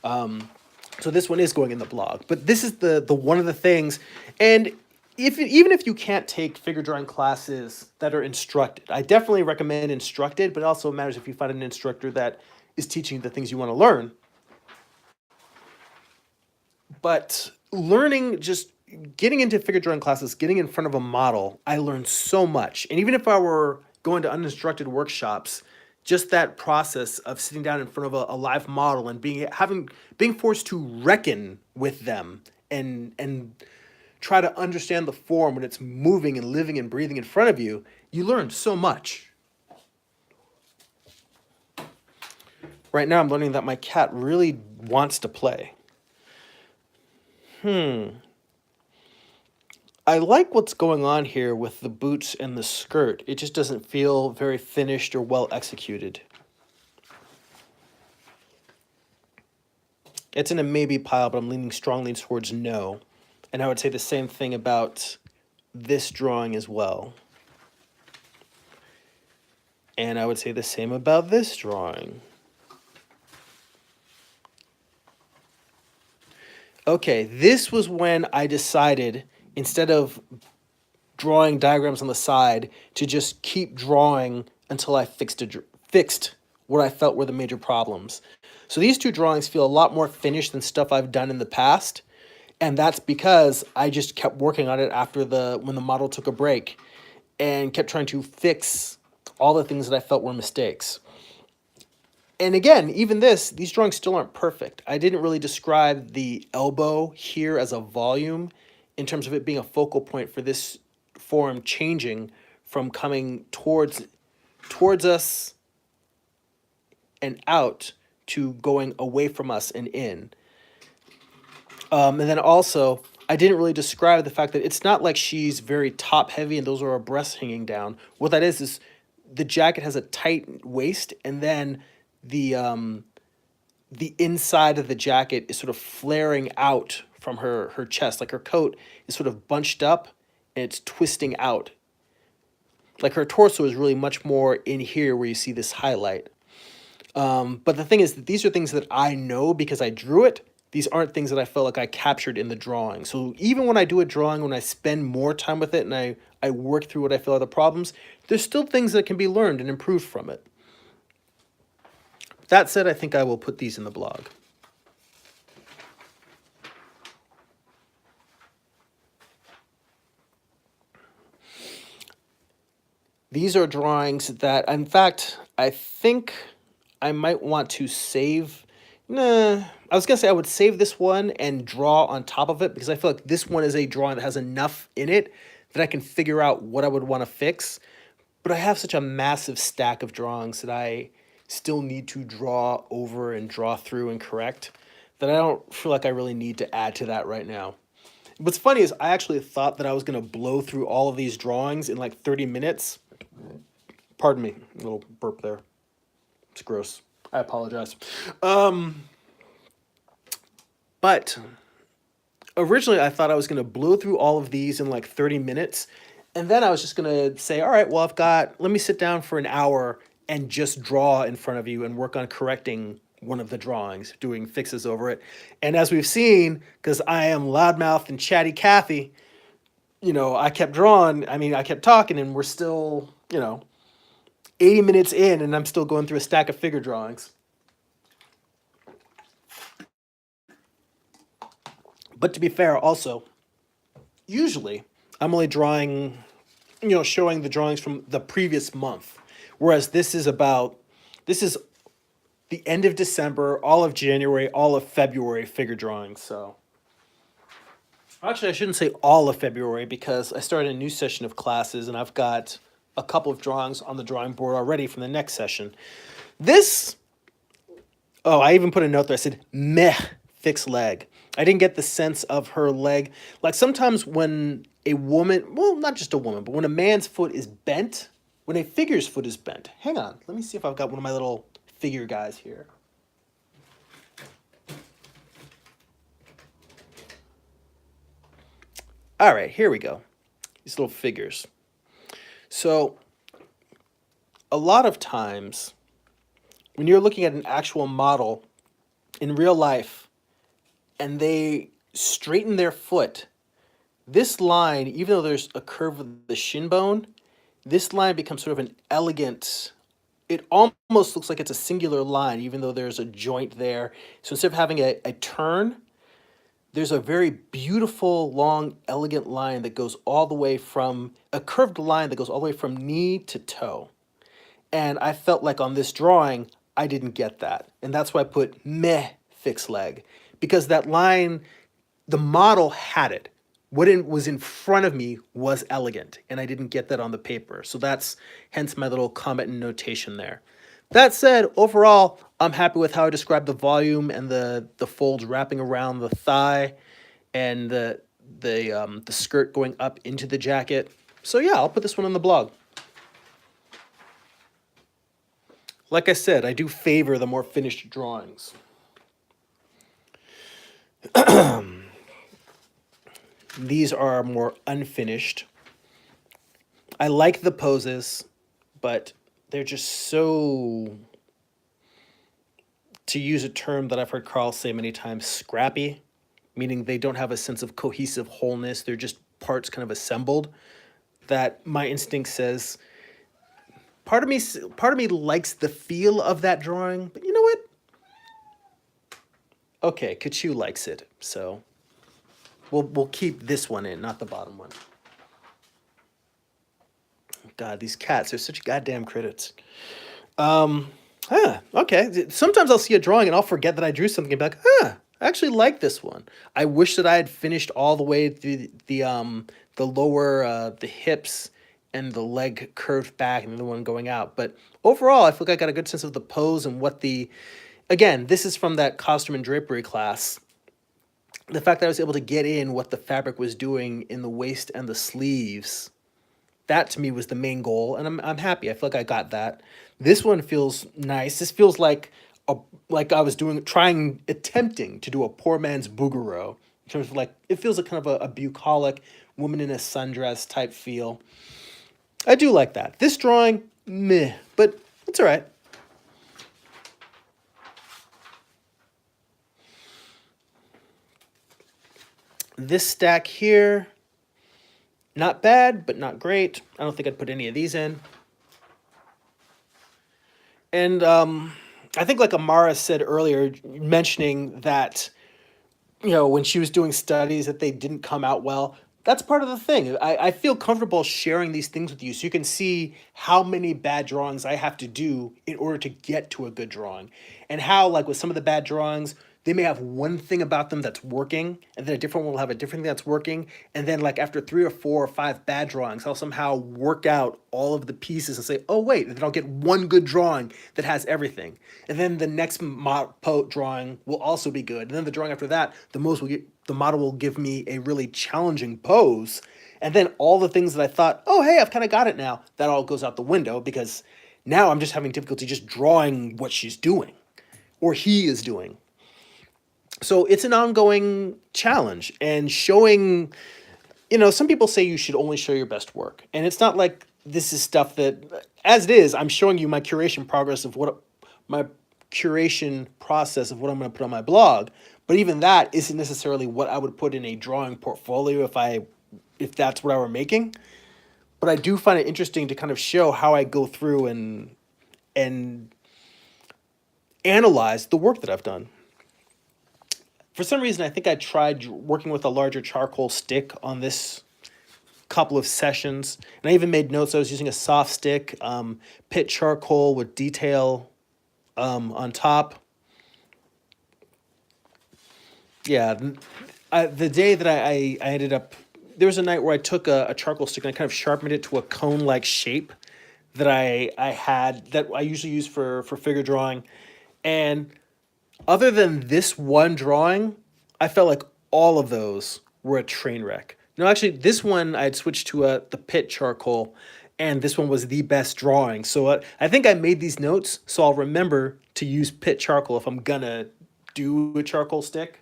So this one is going in the blog. But this is the one of the things. And even if you can't take figure drawing classes that are instructed, I definitely recommend instructed, but it also matters if you find an instructor that is teaching you the things you want to learn. But learning, just getting into figure drawing classes, getting in front of a model, I learned so much. And even if I were going to uninstructed workshops, just that process of sitting down in front of a live model and being forced to reckon with them and try to understand the form when it's moving and living and breathing in front of you, you learn so much. Right now I'm learning that my cat really wants to play. I like what's going on here with the boots and the skirt. It just doesn't feel very finished or well executed. It's in a maybe pile, but I'm leaning strongly towards no. And I would say the same thing about this drawing as well. And I would say the same about this drawing. Okay, this was when I decided, instead of drawing diagrams on the side, to just keep drawing until I fixed what I felt were the major problems. So these two drawings feel a lot more finished than stuff I've done in the past, and that's because I just kept working on it after when the model took a break and kept trying to fix all the things that I felt were mistakes. And again, even these drawings still aren't perfect. I didn't really describe the elbow here as a volume in terms of it being a focal point for this form changing from coming towards us and out to going away from us and in. And then also, I didn't really describe the fact that it's not like she's very top heavy and those are her breasts hanging down. What that is the jacket has a tight waist, and then the inside of the jacket is sort of flaring out from her chest. Like her coat is sort of bunched up and it's twisting out. Like her torso is really much more in here where you see this highlight. But the thing is that these are things that I know because I drew it. These aren't things that I felt like I captured in the drawing. So even when I do a drawing, when I spend more time with it and I work through what I feel are the problems, there's still things that can be learned and improved from it. That said, I think I will put these in the blog. These are drawings that, in fact, I think I might want to save. Nah, I was going to say I would save this one and draw on top of it because I feel like this one is a drawing that has enough in it that I can figure out what I would want to fix. But I have such a massive stack of drawings that I still need to draw over and draw through and correct that I don't feel like I really need to add to that right now. What's funny is I actually thought that I was going to blow through all of these drawings in like 30 minutes. Pardon me, a little burp there. It's gross. I apologize. But originally I thought I was going to blow through all of these in like 30 minutes. And then I was just going to say, all right, well, let me sit down for an hour and just draw in front of you and work on correcting one of the drawings, doing fixes over it. And as we've seen, because I am loudmouth and chatty Cathy, I kept drawing. I kept talking, and we're still, 80 minutes in, and I'm still going through a stack of figure drawings. But to be fair, also, usually I'm only drawing, showing the drawings from the previous month. Whereas this is the end of December, all of January, all of February figure drawings. So actually, I shouldn't say all of February because I started a new session of classes and I've got a couple of drawings on the drawing board already from the next session. I even put a note there. I said, meh, fixed leg. I didn't get the sense of her leg. Like sometimes when a woman, well, not just a woman, but when a man's foot is bent, when a figure's foot is bent. Hang on, let me see if I've got one of my little figure guys here. All right, here we go. These little figures. So a lot of times when you're looking at an actual model in real life and they straighten their foot, this line, even though there's a curve of the shin bone, this line becomes sort of an elegant, it almost looks like it's a singular line, even though there's a joint there. So instead of having a turn, there's a very beautiful, long, elegant line that goes all the way from, a curved line that goes all the way from knee to toe. And I felt like on this drawing, I didn't get that. And that's why I put meh fixed leg. Because that line, the model had it. What it was in front of me was elegant, and I didn't get that on the paper. So that's hence my little comment and notation there. That said, overall, I'm happy with how I described the volume and the folds wrapping around the thigh and the skirt going up into the jacket. So yeah, I'll put this one on the blog. Like I said, I do favor the more finished drawings. These are more unfinished. I like the poses, but they're just so, to use a term that I've heard Carl say many times, scrappy, meaning they don't have a sense of cohesive wholeness. They're just parts kind of assembled. That my instinct says, part of me likes the feel of that drawing, but you know what? Okay, Kachu likes it, so we'll keep this one in, not the bottom one. God, these cats are such goddamn critics. Okay. Sometimes I'll see a drawing and I'll forget that I drew something and be like, I actually like this one. I wish that I had finished all the way through the lower the hips and the leg curved back and the one going out. But overall, I feel like I got a good sense of the pose and what again, this is from that costume and drapery class. The fact that I was able to get in what the fabric was doing in the waist and the sleeves, that to me was the main goal, and I'm happy. I feel like I got that. This one feels nice. This feels like I was attempting to do a poor man's Bouguereau, in terms of like, it feels like kind of a bucolic woman in a sundress type feel. I do like that. This drawing, meh, but it's all right. This stack here, not bad, but not great. I don't think I'd put any of these in. And I think like Amara said earlier, mentioning that, when she was doing studies that they didn't come out well, that's part of the thing. I feel comfortable sharing these things with you so you can see how many bad drawings I have to do in order to get to a good drawing. And how, like with some of the bad drawings, they may have one thing about them that's working, and then a different one will have a different thing that's working. And then, like, after 3 or 4 or 5 bad drawings, I'll somehow work out all of the pieces and say, oh, wait, and then I'll get one good drawing that has everything. And then the next drawing will also be good. And then the drawing after that, the model will give me a really challenging pose. And then all the things that I thought, oh, hey, I've kind of got it now, that all goes out the window because now I'm just having difficulty just drawing what she's doing or he is doing. So it's an ongoing challenge, and showing, some people say you should only show your best work. And it's not like this is stuff that, as it is, I'm showing you my curation process of what I'm going to put on my blog. But even that isn't necessarily what I would put in a drawing portfolio if that's what I were making. But I do find it interesting to kind of show how I go through and analyze the work that I've done. For some reason, I think I tried working with a larger charcoal stick on this couple of sessions. And I even made notes. I was using a soft stick, pit charcoal with detail on top. Yeah, the day that I ended up, there was a night where I took a charcoal stick and I kind of sharpened it to a cone-like shape that I had, that I usually use for figure drawing. And other than this one drawing, I felt like all of those were a train wreck. No, actually, this one I had switched to the pit charcoal, and this one was the best drawing. So I think I made these notes, so I'll remember to use pit charcoal if I'm gonna do a charcoal stick.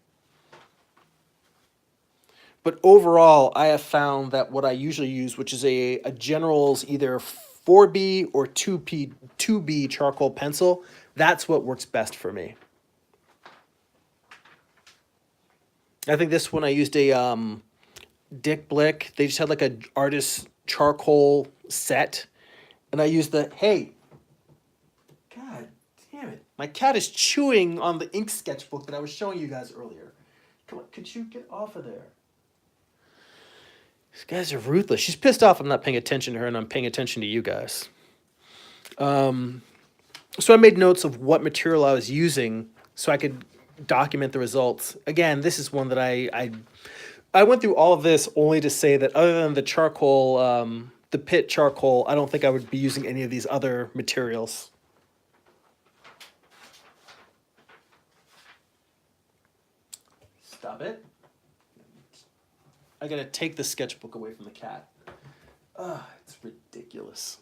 But overall, I have found that what I usually use, which is a General's either 4B or 2B charcoal pencil, that's what works best for me. I think this one I used a Dick Blick. They just had like a artist charcoal set, and I used hey, God damn it! My cat is chewing on the ink sketchbook that I was showing you guys earlier. Come on, could you get off of there? These guys are ruthless. She's pissed off I'm not paying attention to her, and I'm paying attention to you guys. So I made notes of what material I was using so I could document the results. Again, this is one that I went through all of this only to say that other than the charcoal, the pit charcoal, I don't think I would be using any of these other materials. Stop it. I gotta take the sketchbook away from the cat. Ah, it's ridiculous.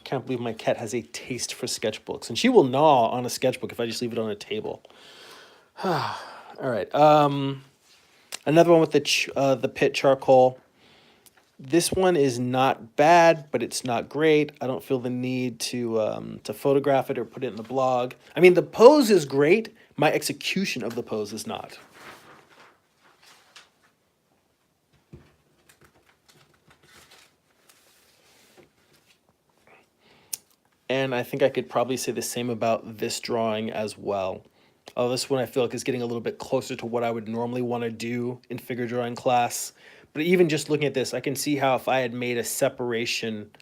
Can't believe my cat has a taste for sketchbooks, and she will gnaw on a sketchbook if I just leave it on a table. All right. Another one with the pit charcoal. This one is not bad, but it's not great. I don't feel the need to photograph it or put it in the blog. I mean, the pose is great. My execution of the pose is not. And I think I could probably say the same about this drawing as well. Oh, this one I feel like is getting a little bit closer to what I would normally want to do in figure drawing class. But even just looking at this, I can see how if I had made a separation,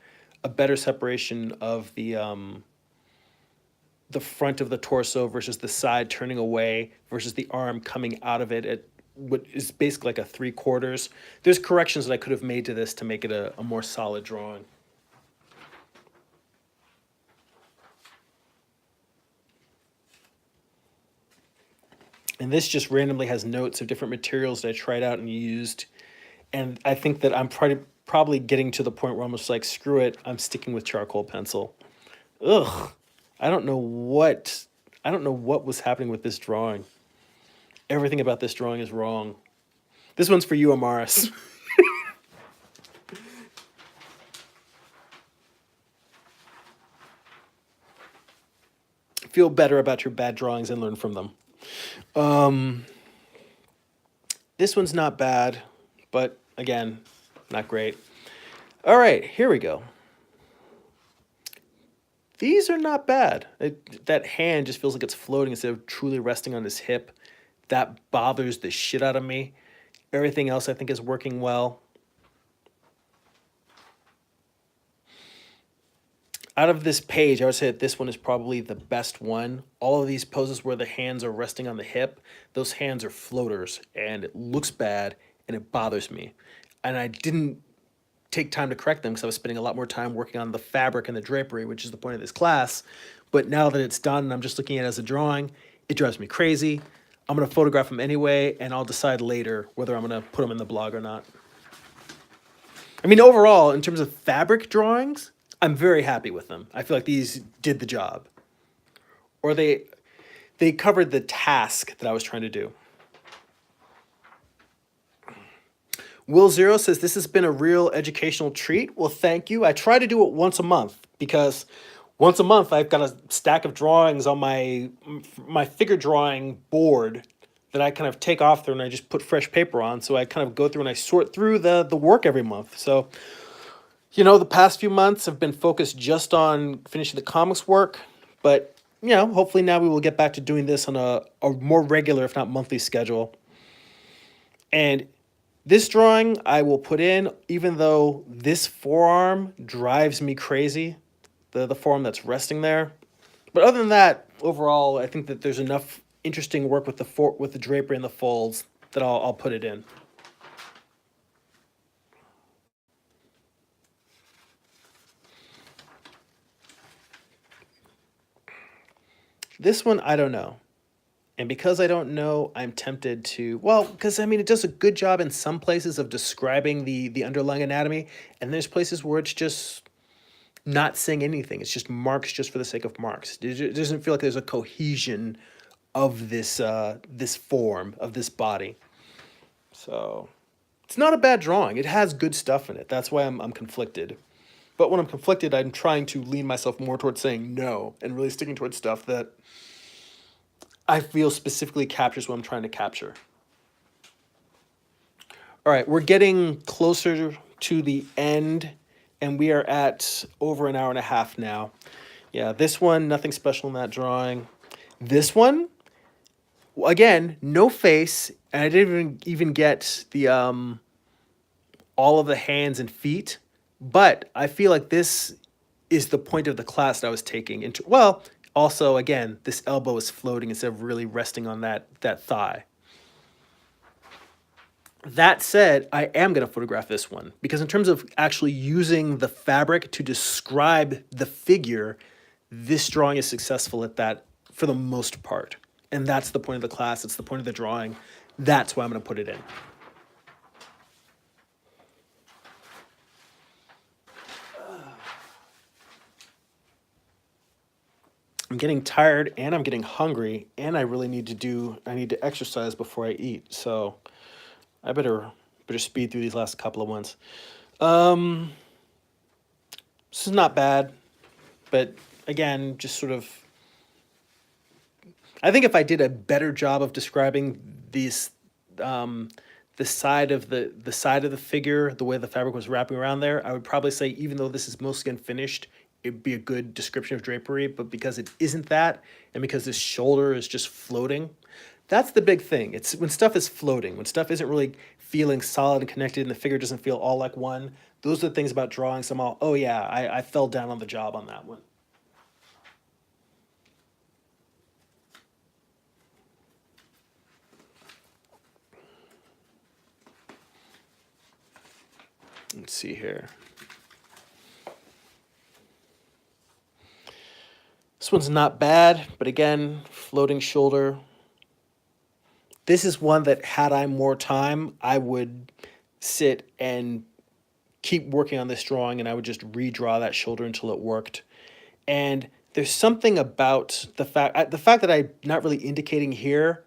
a better separation of the front of the torso versus the side turning away versus the arm coming out of it at what is basically like a 3/4. There's corrections that I could have made to this to make it a more solid drawing. And this just randomly has notes of different materials that I tried out and used. And I think that I'm probably getting to the point where I'm just like, screw it, I'm sticking with charcoal pencil. Ugh. I don't know what was happening with this drawing. Everything about this drawing is wrong. This one's for you, Amaris. Feel better about your bad drawings and learn from them. This one's not bad, but again, not great. All right, here we go. These are not bad. That hand just feels like it's floating instead of truly resting on his hip. That bothers the shit out of me. Everything else I think is working well. Out of this page, I would say that this one is probably the best one. All of these poses where the hands are resting on the hip, those hands are floaters, and it looks bad, and it bothers me. And I didn't take time to correct them because I was spending a lot more time working on the fabric and the drapery, which is the point of this class. But now that it's done and I'm just looking at it as a drawing, it drives me crazy. I'm going to photograph them anyway, and I'll decide later whether I'm going to put them in the blog or not. I mean, overall, in terms of fabric drawings, I'm very happy with them. I feel like these did the job. Or they covered the task that I was trying to do. Will Zero says, this has been a real educational treat. Well, thank you. I try to do it once a month because once a month I've got a stack of drawings on my figure drawing board that I kind of take off there and I just put fresh paper on. So I kind of go through and I sort through the work every month. So, you know, the past few months have been focused just on finishing the comics work. But, you know, hopefully now we will get back to doing this on a more regular, if not monthly schedule. And this drawing I will put in, even though this forearm drives me crazy, the forearm that's resting there. But other than that, overall, I think that there's enough interesting work with the drapery and the folds that I'll put it in. This one, I don't know. And because I don't know, I'm tempted to, well, because I mean, it does a good job in some places of describing the underlying anatomy, and there's places where it's just not saying anything. It's just marks just for the sake of marks. It doesn't feel like there's a cohesion of this this form, of this body. So it's not a bad drawing. It has good stuff in it. That's why I'm conflicted. But when I'm conflicted, I'm trying to lean myself more towards saying no and really sticking towards stuff that I feel specifically captures what I'm trying to capture. All right, we're getting closer to the end, and we are at over an hour and a half now. Yeah, this one, nothing special in that drawing. This one, Again, no face, and I didn't even get the all of the hands and feet. But I feel like this is the point of the class that I was taking into. Well, also again, this elbow is floating instead of really resting on that thigh. That said, I am going to photograph this one because in terms of actually using the fabric to describe the figure, this drawing is successful at that for the most part. And that's the point of the class. It's the point of the drawing. That's why I'm going to put it in. I'm getting tired and I'm getting hungry and I really need to exercise before I eat. So I better speed through these last couple of ones. This is not bad, but again, just sort of I think if I did a better job of describing these the side of the side of the figure, the way the fabric was wrapping around there, I would probably say even though this is mostly unfinished, it'd be a good description of drapery, but because it isn't that, and because this shoulder is just floating, that's the big thing. It's when stuff is floating, when stuff isn't really feeling solid and connected and the figure doesn't feel all like one, those are the things about drawing some all, oh yeah, I fell down on the job on that one. Let's see here. This one's not bad, but again, floating shoulder. This is one that had I more time, I would sit and keep working on this drawing and I would just redraw that shoulder until it worked. And there's something about the fact that I'm not really indicating here.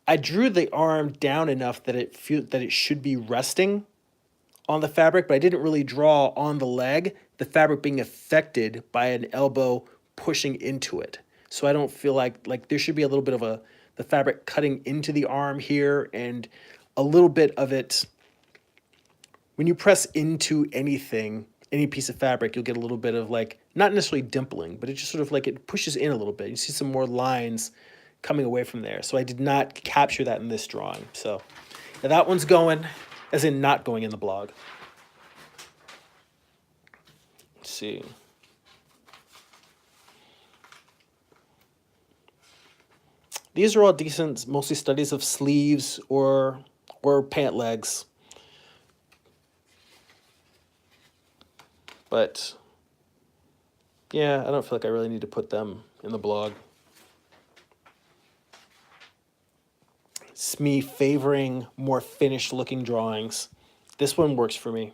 I drew the arm down enough that it should be resting on the fabric, but I didn't really draw on the leg, the fabric being affected by an elbow pushing into it. So I don't feel like there should be a little bit of the fabric cutting into the arm here and a little bit of it. When you press into anything, any piece of fabric, you'll get a little bit of like, not necessarily dimpling, but it just sort of like it pushes in a little bit. You see some more lines coming away from there. So I did not capture that in this drawing. So now that one's going, as in not going in the blog. Let's see. These are all decent, mostly studies of sleeves or pant legs. But yeah, I don't feel like I really need to put them in the blog. It's me favoring more finished looking drawings. This one works for me.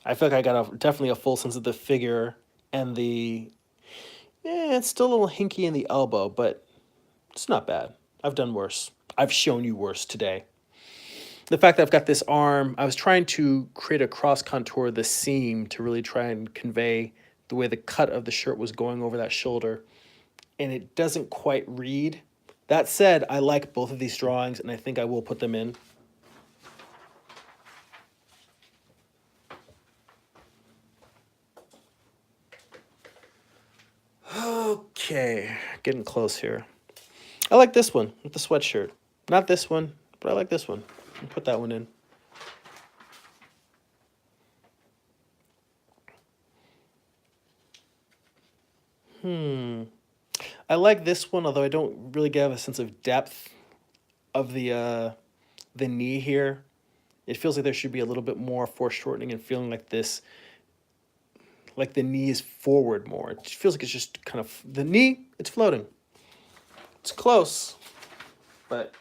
I feel like I got definitely a full sense of the figure and it's still a little hinky in the elbow, but it's not bad. I've done worse. I've shown you worse today. The fact that I've got this arm, I was trying to create a cross contour of the seam to really try and convey the way the cut of the shirt was going over that shoulder, and it doesn't quite read. That said, I like both of these drawings, and I think I will put them in. Okay, getting close here. I like this one with the sweatshirt. Not this one, but I like this one. I'll put that one in. I like this one, although I don't really get a sense of depth of the knee here. It feels like there should be a little bit more foreshortening and feeling like this, like the knee is forward more. It feels like it's just kind of, the knee, it's floating. It's close, but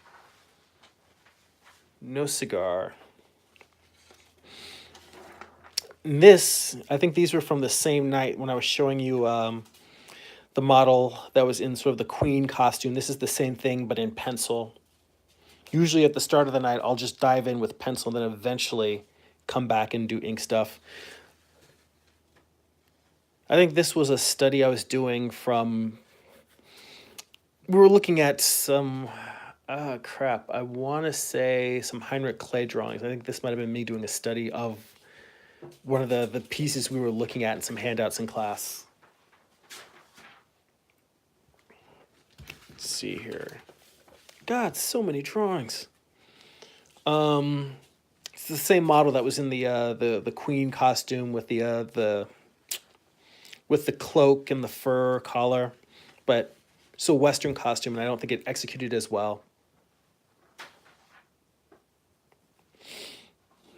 no cigar. This, I think these were from the same night when I was showing you the model that was in sort of the queen costume. This is the same thing, but in pencil. Usually at the start of the night, I'll just dive in with pencil and then eventually come back and do ink stuff. I think this was a study I was doing from, we were looking at some, I want to say some Heinrich Clay drawings. I think this might have been me doing a study of one of the pieces we were looking at in some handouts in class. Let's see here. God, so many drawings. It's the same model that was in the queen costume with the with the cloak and the fur collar, but it's a Western costume, and I don't think it executed as well.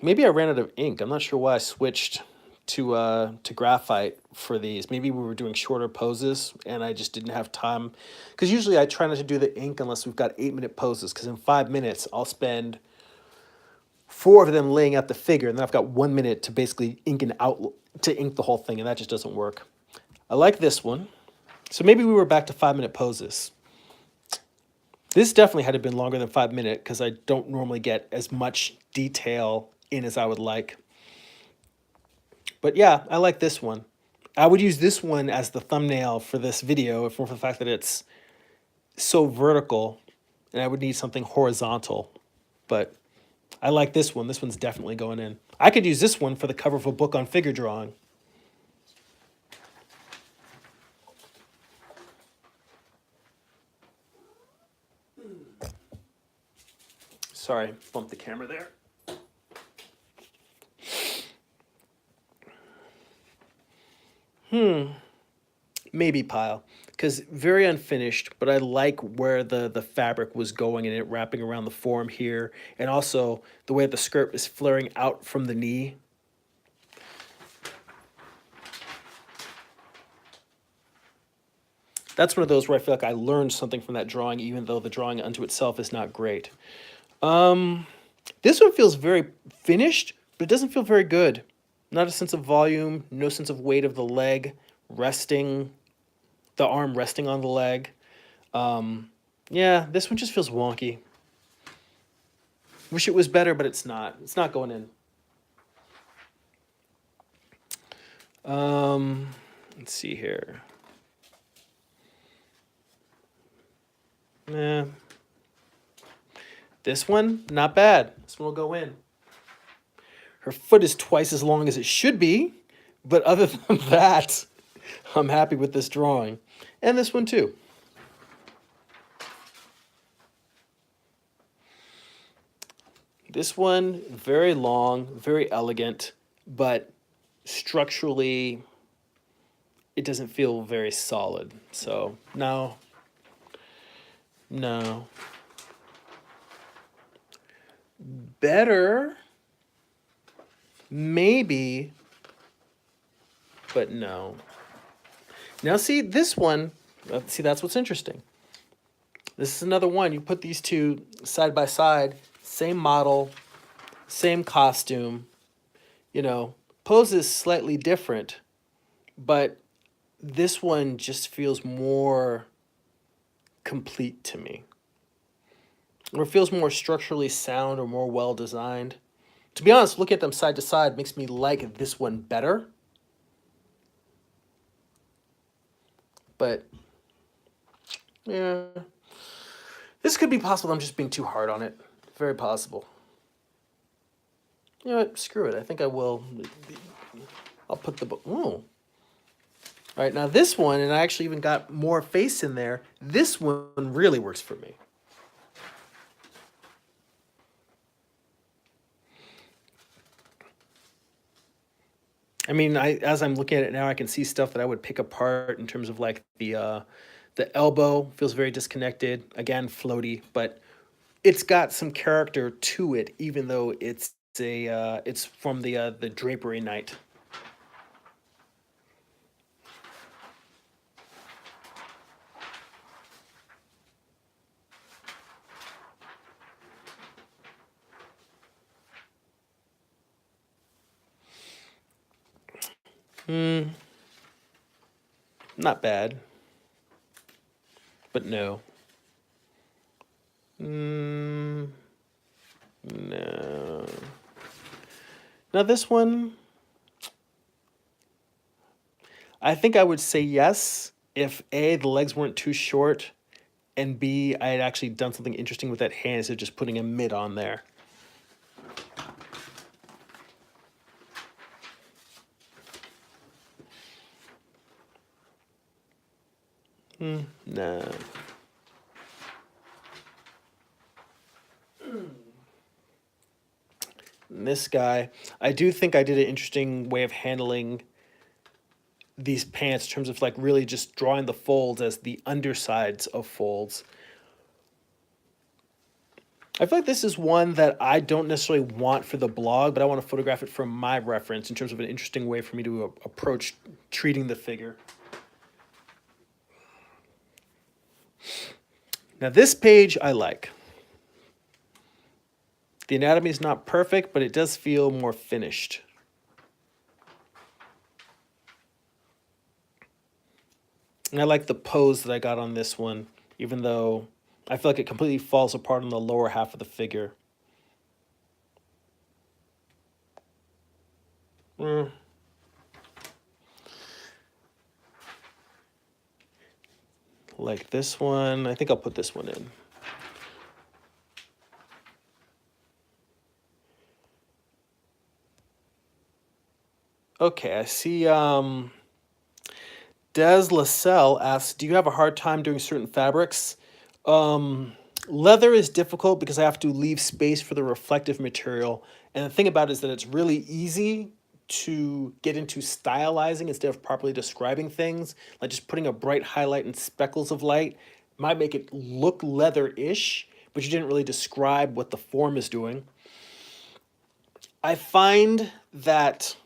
Maybe I ran out of ink. I'm not sure why I switched to graphite for these. Maybe we were doing shorter poses, and I just didn't have time. Because usually I try not to do the ink unless we've got 8-minute poses. Because in 5 minutes I'll spend 4 of them laying out the figure, and then I've got 1 minute to basically ink the whole thing, and that just doesn't work. I like this one. So maybe we were back to 5-minute poses. This definitely had to have been longer than 5 minutes because I don't normally get as much detail in as I would like. But yeah, I like this one. I would use this one as the thumbnail for this video if for the fact that it's so vertical and I would need something horizontal. But I like this one. This one's definitely going in. I could use this one for the cover of a book on figure drawing. Sorry, bumped the camera there. Maybe pile, because very unfinished, but I like where the fabric was going and it wrapping around the form here, and also the way the skirt is flaring out from the knee. That's one of those where I feel like I learned something from that drawing, even though the drawing unto itself is not great. This one feels very finished, but it doesn't feel very good. Not a sense of volume, no sense of weight of the leg resting, the arm resting on the leg. Yeah, this one just feels wonky. Wish it was better, but it's not. It's not going in. Let's see here. Nah. This one, not bad. This one will go in. Her foot is twice as long as it should be, but other than that, I'm happy with this drawing. And this one too. This one, very long, very elegant, but structurally, it doesn't feel very solid. So, no. No. Better, maybe, but no. Now see, this one, see, that's what's interesting. This is another one. You put these two side by side, same model, same costume, you know, pose is slightly different, but this one just feels more complete to me. Or feels more structurally sound or more well designed. To be honest, looking at them side to side makes me like this one better. But yeah, this could be possible. I'm just being too hard on it. Very possible. You know what? Screw it. I think I will. I'll put the book. Oh. All right, now this one, and I actually even got more face in there. This one really works for me. I mean, as I'm looking at it now, I can see stuff that I would pick apart in terms of like the elbow feels very disconnected. Again, floaty, but it's got some character to it, even though it's from the drapery night. Not bad, but no. No. Now this one, I think I would say yes if A, the legs weren't too short, and B, I had actually done something interesting with that hand instead of just putting a mid on there. No. this guy. I do think I did an interesting way of handling these pants in terms of like really just drawing the folds as the undersides of folds. I feel like this is one that I don't necessarily want for the blog, but I want to photograph it for my reference in terms of an interesting way for me to approach treating the figure. Now this page I like. The anatomy is not perfect, but it does feel more finished. And I like the pose that I got on this one, even though I feel like it completely falls apart on the lower half of the figure. Like this one. I think I'll put this one in. Okay, I see Des Lascelle asks, do you have a hard time doing certain fabrics? Leather is difficult because I have to leave space for the reflective material. And the thing about it is that it's really easy to get into stylizing instead of properly describing things. Like just putting a bright highlight and speckles of light might make it look leather-ish, but you didn't really describe what the form is doing. I find that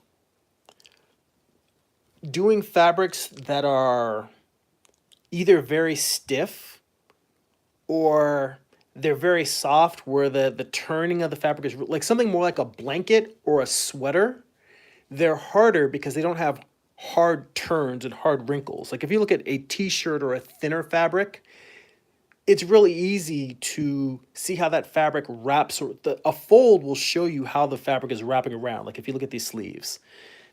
doing fabrics that are either very stiff or they're very soft, where the turning of the fabric is like something more like a blanket or a sweater, they're harder because they don't have hard turns and hard wrinkles. Like if you look at a t-shirt or a thinner fabric, it's really easy to see how that fabric wraps, or a fold will show you how the fabric is wrapping around. Like if you look at these sleeves,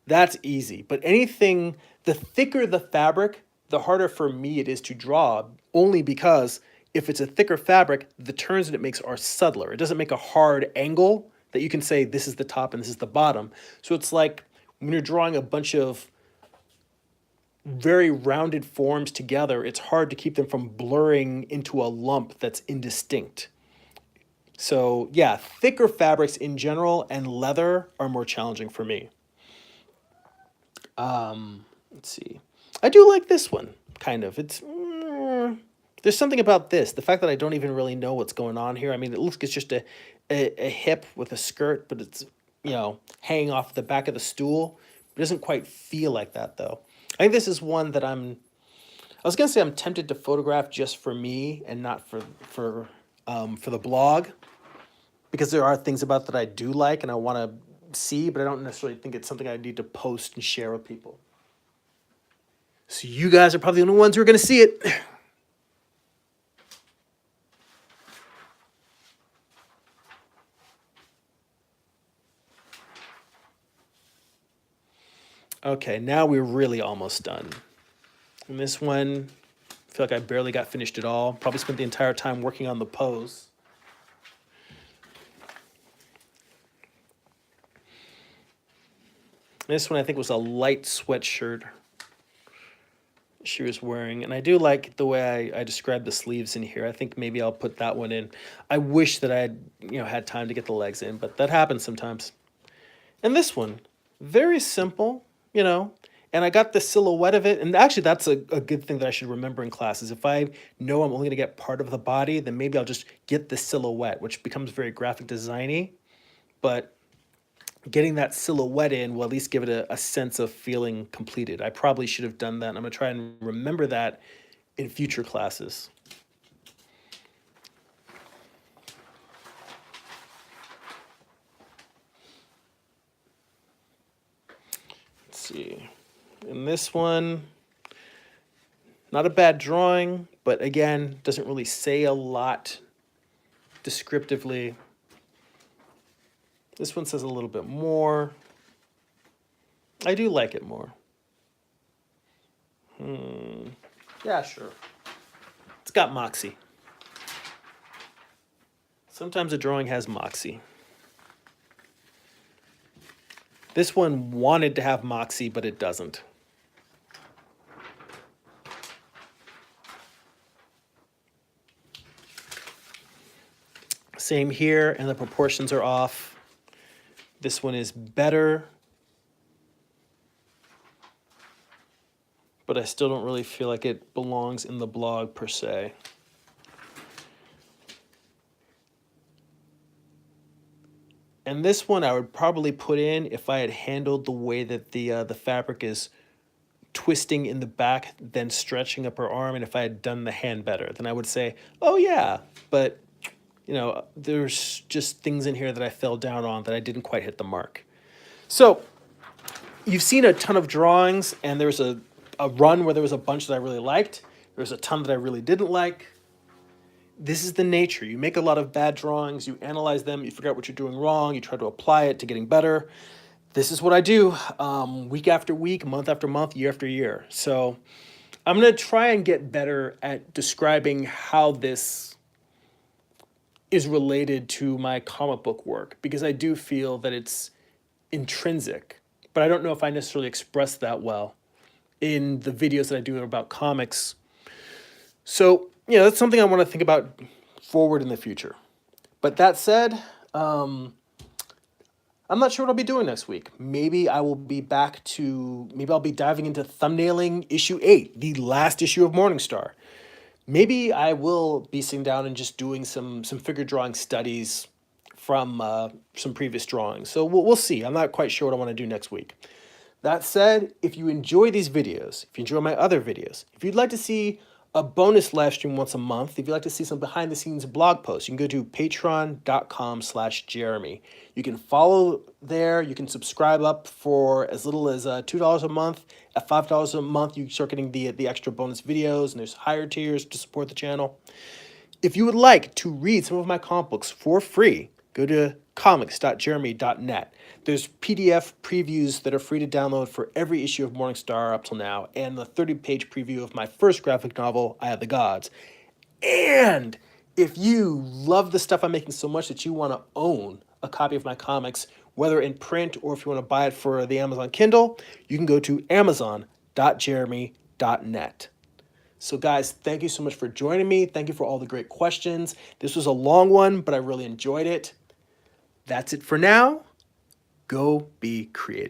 that's easy. But anything, the thicker the fabric, the harder for me it is to draw, only because if it's a thicker fabric, the turns that it makes are subtler. It doesn't make a hard angle that you can say this is the top and this is the bottom. So it's like when you're drawing a bunch of very rounded forms together, it's hard to keep them from blurring into a lump that's indistinct. So yeah, thicker fabrics in general and leather are more challenging for me. Let's see. I do like this one, kind of. It's there's something about this. The fact that I don't even really know what's going on here. I mean, it looks like it's just a hip with a skirt, but it's, you know, hanging off the back of the stool. It doesn't quite feel like that, though. I think this is one that I was going to say I'm tempted to photograph just for me and not for the blog, because there are things about that I do like and I want to see, but I don't necessarily think it's something I need to post and share with people. So you guys are probably the only ones who are going to see it. Okay, now we're really almost done. And this one, I feel like I barely got finished at all. Probably spent the entire time working on the pose. This one I think was a light sweatshirt she was wearing. And I do like the way I described the sleeves in here. I think maybe I'll put that one in. I wish that I had, had time to get the legs in, but that happens sometimes. And this one, very simple, and I got the silhouette of it. And actually, that's a good thing that I should remember in classes. If I know I'm only going to get part of the body, then maybe I'll just get the silhouette, which becomes very graphic designy. But getting that silhouette in will at least give it a sense of feeling completed. I probably should have done that. And I'm going to try and remember that in future classes. Let's see. In this one, not a bad drawing, but again, doesn't really say a lot descriptively. This one says a little bit more. I do like it more. Yeah, sure. It's got moxie. Sometimes a drawing has moxie. This one wanted to have moxie, but it doesn't. Same here, and the proportions are off. This one is better, but I still don't really feel like it belongs in the blog per se. And this one I would probably put in if I had handled the way that the fabric is twisting in the back, then stretching up her arm, and if I had done the hand better, then I would say, oh yeah, but you know, there's just things in here that I fell down on that I didn't quite hit the mark. So you've seen a ton of drawings, and there's a run where there was a bunch that I really liked. There's a ton that I really didn't like. This is the nature. You make a lot of bad drawings, you analyze them, you figure out what you're doing wrong, you try to apply it to getting better. This is what I do week after week, month after month, year after year. So I'm going to try and get better at describing how this is related to my comic book work, because I do feel that it's intrinsic, but I don't know if I necessarily express that well in the videos that I do about comics. So, you know, that's something I want to think about forward in the future. But that said, I'm not sure what I'll be doing next week. Maybe I'll be diving into thumbnailing issue 8, the last issue of Morningstar. Maybe I will be sitting down and just doing some figure drawing studies from some previous drawings. So we'll see. I'm not quite sure what I want to do next week. That said, if you enjoy these videos, if you enjoy my other videos, if you'd like to see a bonus live stream once a month, if you'd like to see some behind the scenes blog posts, you can go to patreon.com/Jeremy. You can follow there. You can subscribe up for as little as $2 a month. At $5 a month, you start getting the extra bonus videos, and there's higher tiers to support the channel. If you would like to read some of my comic books for free, go to comics.jeremy.net. There's PDF previews that are free to download for every issue of Morningstar up till now, and the 30-page preview of my first graphic novel, Eye of the Gods. And if you love the stuff I'm making so much that you want to own a copy of my comics, whether in print or if you want to buy it for the Amazon Kindle, you can go to amazon.jeremy.net. So guys, thank you so much for joining me. Thank you for all the great questions. This was a long one, but I really enjoyed it. That's it for now. Go be creative.